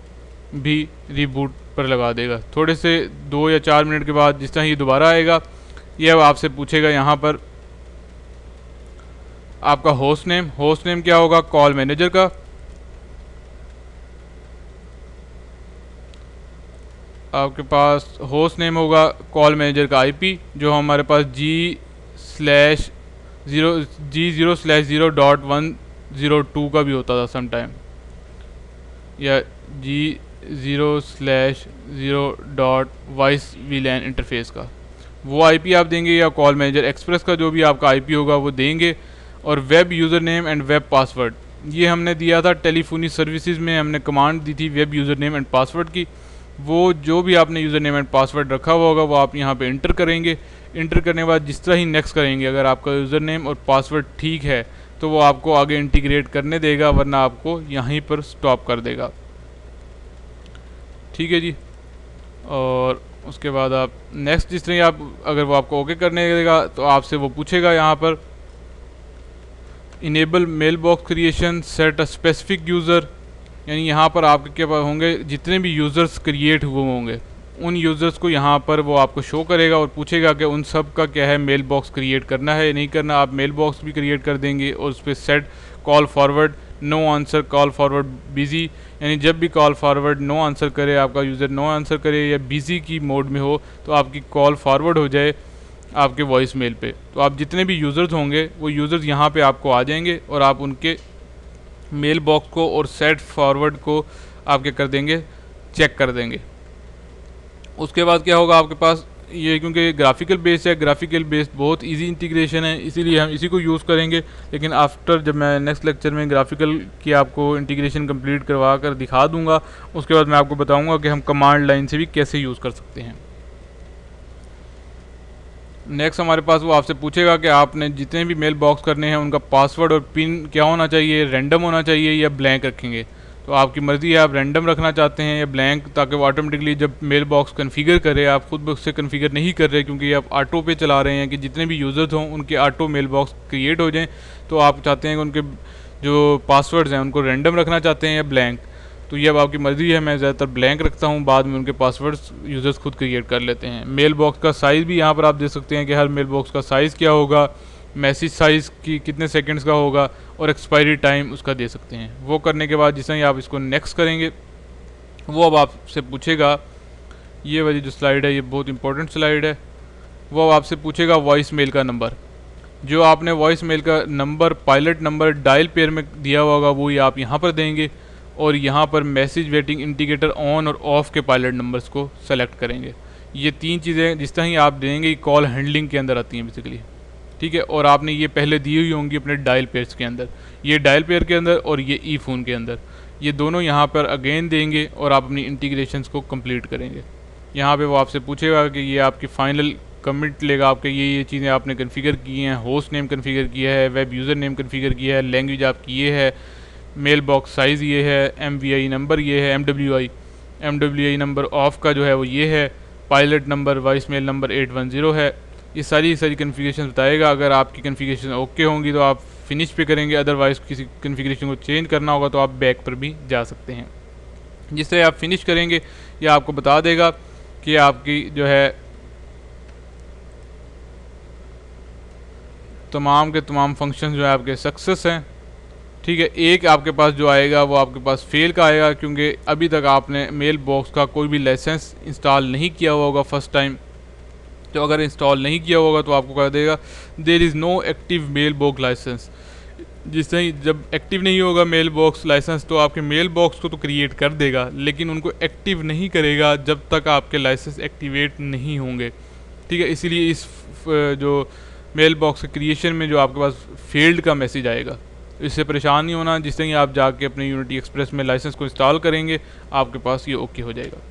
Speaker 1: भी रिबूट पर लगा देगा। थोड़े से 2 या 4 मिनट के बाद जिस तरह ये दोबारा आएगा, ये अब आपसे पूछेगा यहाँ पर आपका होस्ट नेम क्या होगा, कॉल मैनेजर का। आपके पास होस्ट नेम होगा कॉल मैनेजर का आईपी, जो हमारे पास G0/0.102 का भी होता था समटाइम, या G0/0.voice VLAN इंटरफेस का, वो आईपी आप देंगे, या कॉल मैनेजर एक्सप्रेस का जो भी आपका आईपी होगा वो देंगे। और web user name and web password, ये हमने दिया था टेलीफोनी सर्विसेज में, हमने कमांड दी थी web user name and password की। वो जो भी आपने यूज़र नेम एंड पासवर्ड रखा हुआ होगा वो आप यहाँ पे इंटर करेंगे। इंटर करने के बाद जिस तरह ही नेक्स्ट करेंगे, अगर आपका यूज़र नेम और पासवर्ड ठीक है तो वो आपको आगे इंटीग्रेट करने देगा, वरना आपको यहीं पर स्टॉप कर देगा। ठीक है जी, और उसके बाद आप नेक्स्ट जिस तरह आप अगर वो आपको ओके करने देगा तो आपसे वो पूछेगा यहाँ पर enable mail box creation set a specific user, यानी यहाँ पर आपके पास होंगे जितने भी यूज़र्स क्रिएट हुए होंगे उन यूज़र्स को यहाँ पर वो आपको शो करेगा और पूछेगा कि उन सब का क्या है, मेल बॉक्स क्रिएट करना है या नहीं करना। आप मेल बॉक्स भी क्रिएट कर देंगे और उस पर set call forward no answer call forward busy, यानी जब भी कॉल फॉरवर्ड नो आंसर करे, आपका यूज़र नो आंसर करे या बिज़ी की मोड में हो, तो आपकी कॉल फॉरवर्ड हो जाए आपके वॉइस मेल पे। तो आप जितने भी यूज़र्स होंगे वो यूज़र्स यहाँ पे आपको आ जाएंगे और आप उनके मेल बॉक्स को और सेट फॉरवर्ड को आप क्या कर देंगे, चेक कर देंगे। उसके बाद क्या होगा आपके पास, ये क्योंकि ग्राफिकल बेस्ड है, ग्राफिकल बेस्ड बहुत इजी इंटीग्रेशन है, इसीलिए हम इसी को यूज़ करेंगे। लेकिन आफ्टर जब मैं नेक्स्ट लेक्चर में ग्राफिकल की आपको इंटीग्रेशन कंप्लीट करवा कर दिखा दूंगा, उसके बाद मैं आपको बताऊंगा कि हम कमांड लाइन से भी कैसे यूज़ कर सकते हैं। नेक्स्ट हमारे पास वो आपसे पूछेगा कि आपने जितने भी मेल बॉक्स करने हैं उनका पासवर्ड और पिन क्या होना चाहिए, रैंडम होना चाहिए या ब्लैंक रखेंगे। तो आपकी मर्ज़ी है, आप रैंडम रखना चाहते हैं या ब्लैंक, ताकि वो ऑटोमेटिकली जब मेल बॉक्स कन्फिगर करे, आप खुद उससे कन्फिगर नहीं कर रहे क्योंकि आप ऑटो पे चला रहे हैं कि जितने भी यूज़र्स हों उनके ऑटो मेल बॉक्स क्रिएट हो जाएँ। तो आप चाहते हैं कि उनके जो पासवर्ड्स हैं उनको रैंडम रखना चाहते हैं या ब्लैंक, तो ये अब आपकी मर्ज़ी है। मैं ज़्यादातर ब्लैंक रखता हूँ, बाद में उनके पासवर्ड्स यूज़र्स खुद क्रिएट कर लेते हैं। मेल बॉक्स का साइज़ भी यहाँ पर आप दे सकते हैं कि हर मेल बॉक्स का साइज़ क्या होगा, मैसेज साइज़ की कितने सेकंड्स का होगा, और एक्सपायरी टाइम उसका दे सकते हैं। वो करने के बाद जिस ही आप इसको नेक्स्ट करेंगे, वो अब आपसे पूछेगा, ये वाली जो स्लाइड है ये बहुत इंपॉर्टेंट स्लाइड है, वो अब आपसे पूछेगा वॉइस मेल का नंबर। जो आपने वॉइस मेल का number pilot number dial peer में दिया हुआ होगा वो ही आप यहाँ पर देंगे, और यहाँ पर मैसेज वेटिंग इंडिकेटर ऑन और ऑफ़ के पायलट नंबर्स को सेलेक्ट करेंगे। ये 3 चीज़ें जिस तरह ही आप देंगे कॉल हैंडलिंग के अंदर आती हैं बेसिकली। ठीक है, और आपने ये पहले दी हुई होंगी अपने डायल पेयर्स के अंदर, ये डायल पेयर के अंदर और ये ई फ़ोन के अंदर, ये दोनों यहाँ पर अगेन देंगे और आप अपनी इंटीग्रेशंस को कंप्लीट करेंगे। यहाँ पे वो आपसे पूछेगा कि ये आपकी फ़ाइनल कमिट लेगा, आपके ये चीज़ें आपने कन्फिगर की हैं, होस्ट नेम कन्फिगर किया है, वेब यूज़र नेम कन्फिगर किया है, लैंग्वेज आपकी ये है, मेल बॉक्स साइज़ ये है, MVI नंबर ये है, MWI नंबर ऑफ का जो है वो ये है, pilot number voice mail number 810 है। ये सारी कन्फिगरेशन बताएगा। अगर आपकी कन्फिगरेशन ओके होंगी तो आप फिनिश पे करेंगे, अदरवाइज़ किसी कन्फिगरेशन को चेंज करना होगा तो आप बैक पर भी जा सकते हैं। जिससे आप फिनिश करेंगे ये आपको बता देगा कि आपकी जो है तमाम के तमाम फंक्शन जो है आपके सक्सेस हैं। ठीक है, एक आपके पास जो आएगा वो आपके पास फेल का आएगा, क्योंकि अभी तक आपने मेल बॉक्स का कोई भी लाइसेंस इंस्टॉल नहीं किया हुआ होगा फर्स्ट टाइम, तो अगर इंस्टॉल नहीं किया होगा तो आपको कह देगा there is no active mail box licence. जिस तरह जब एक्टिव नहीं होगा मेल बॉक्स लाइसेंस तो आपके मेल बॉक्स को तो क्रिएट कर देगा, लेकिन उनको एक्टिव नहीं करेगा जब तक आपके लाइसेंस एक्टिवेट नहीं होंगे। ठीक है, इसीलिए इस जो मेल बॉक्स के क्रिएशन में जो आपके पास फेल्ड का मैसेज आएगा, इससे परेशान नहीं होना। जिस तरह आप जाके अपने यूनिटी एक्सप्रेस में लाइसेंस को इंस्टॉल करेंगे आपके पास ये ओके हो जाएगा।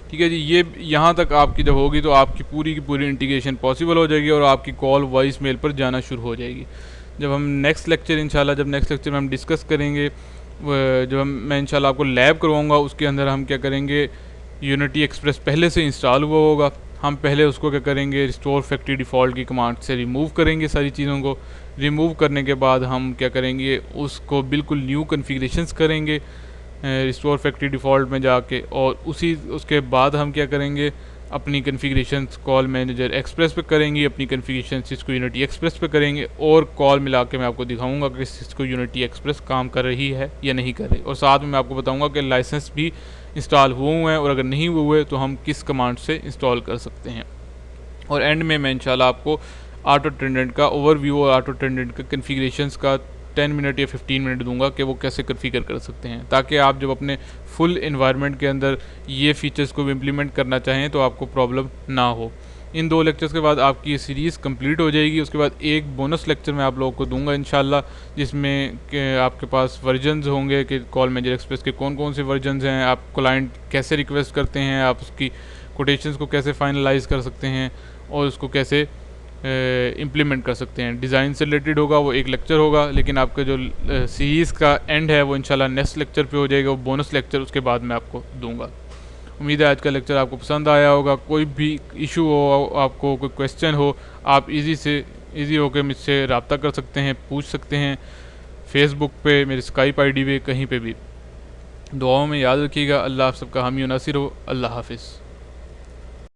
Speaker 1: ठीक है जी, ये यहाँ तक आपकी जब होगी तो आपकी पूरी की पूरी इंटीग्रेशन पॉसिबल हो जाएगी और आपकी कॉल वॉइस मेल पर जाना शुरू हो जाएगी। जब हम नेक्स्ट लेक्चर इंशाल्लाह जब नेक्स्ट लेक्चर में हम डिस्कस करेंगे, जब मैं इंशाल्लाह आपको लैब करवाऊँगा उसके अंदर हम क्या करेंगे, यूनिटी एक्सप्रेस पहले से इंस्टॉल हुआ होगा, हम पहले उसको क्या करेंगे रिस्टोर फैक्ट्री डिफ़ॉल्ट की कमांड से रिमूव करेंगे। सारी चीज़ों को रिमूव करने के बाद हम क्या करेंगे, उसको बिल्कुल न्यू कन्फिग्रेशंस करेंगे रिस्टोर फैक्ट्री डिफ़ॉल्ट में जाके, और उसके बाद हम क्या करेंगे, अपनी कन्फिग्रेशंस कॉल मैनेजर एक्सप्रेस पे करेंगे, अपनी कन्फिग्रेशंस इसको यूनिटी एक्सप्रेस पे करेंगे, और कॉल मिला के मैं आपको दिखाऊंगा कि इसको यूनिटी एक्सप्रेस काम कर रही है या नहीं कर रही, और साथ में मैं आपको बताऊंगा कि लाइसेंस भी इंस्टॉल हुए हैं, और अगर नहीं हुए तो हम किस कमांड से इंस्टॉल कर सकते हैं। और एंड में मैं इंशाल्लाह आपको ऑटो अटेंडेंट का ओवरव्यू और ऑटो अटेंडेंट का कन्फिग्रेशंस का 10 मिनट या 15 मिनट दूंगा कि वो कैसे कन्फिगर कर सकते हैं, ताकि आप जब अपने फुल इन्वायरमेंट के अंदर ये फीचर्स को इम्प्लीमेंट करना चाहें तो आपको प्रॉब्लम ना हो। इन 2 लेक्चर्स के बाद आपकी ये सीरीज़ कंप्लीट हो जाएगी। उसके बाद एक बोनस लेक्चर मैं आप लोगों को दूंगा इंशाल्लाह, जिसमें आपके पास वर्जन्स होंगे कि कॉल मैनेजर एक्सप्रेस के कौन कौन से वर्जन्स हैं, आप क्लाइंट कैसे रिक्वेस्ट करते हैं, आप उसकी कोटेशंस को कैसे फाइनलाइज कर सकते हैं और उसको कैसे इम्प्लीमेंट कर सकते हैं। डिज़ाइन से रिलेटेड होगा, वो एक लेक्चर होगा, लेकिन आपका जो सीरीज़ का एंड है वो इंशाल्लाह नेक्स्ट लेक्चर पे हो जाएगा, वो बोनस लेक्चर उसके बाद मैं आपको दूंगा। उम्मीद है आज का लेक्चर आपको पसंद आया होगा। कोई भी इशू हो, आपको कोई क्वेश्चन हो, आप ईजी होकर मुझसे रब्ता कर सकते हैं, पूछ सकते हैं, फेसबुक पे, मेरे स्काइप आईडी पे, कहीं पे भी। दुआओं में याद रखिएगा। अल्लाह आप सबका हामी और नासिर हो। अल्लाह हाफिज़।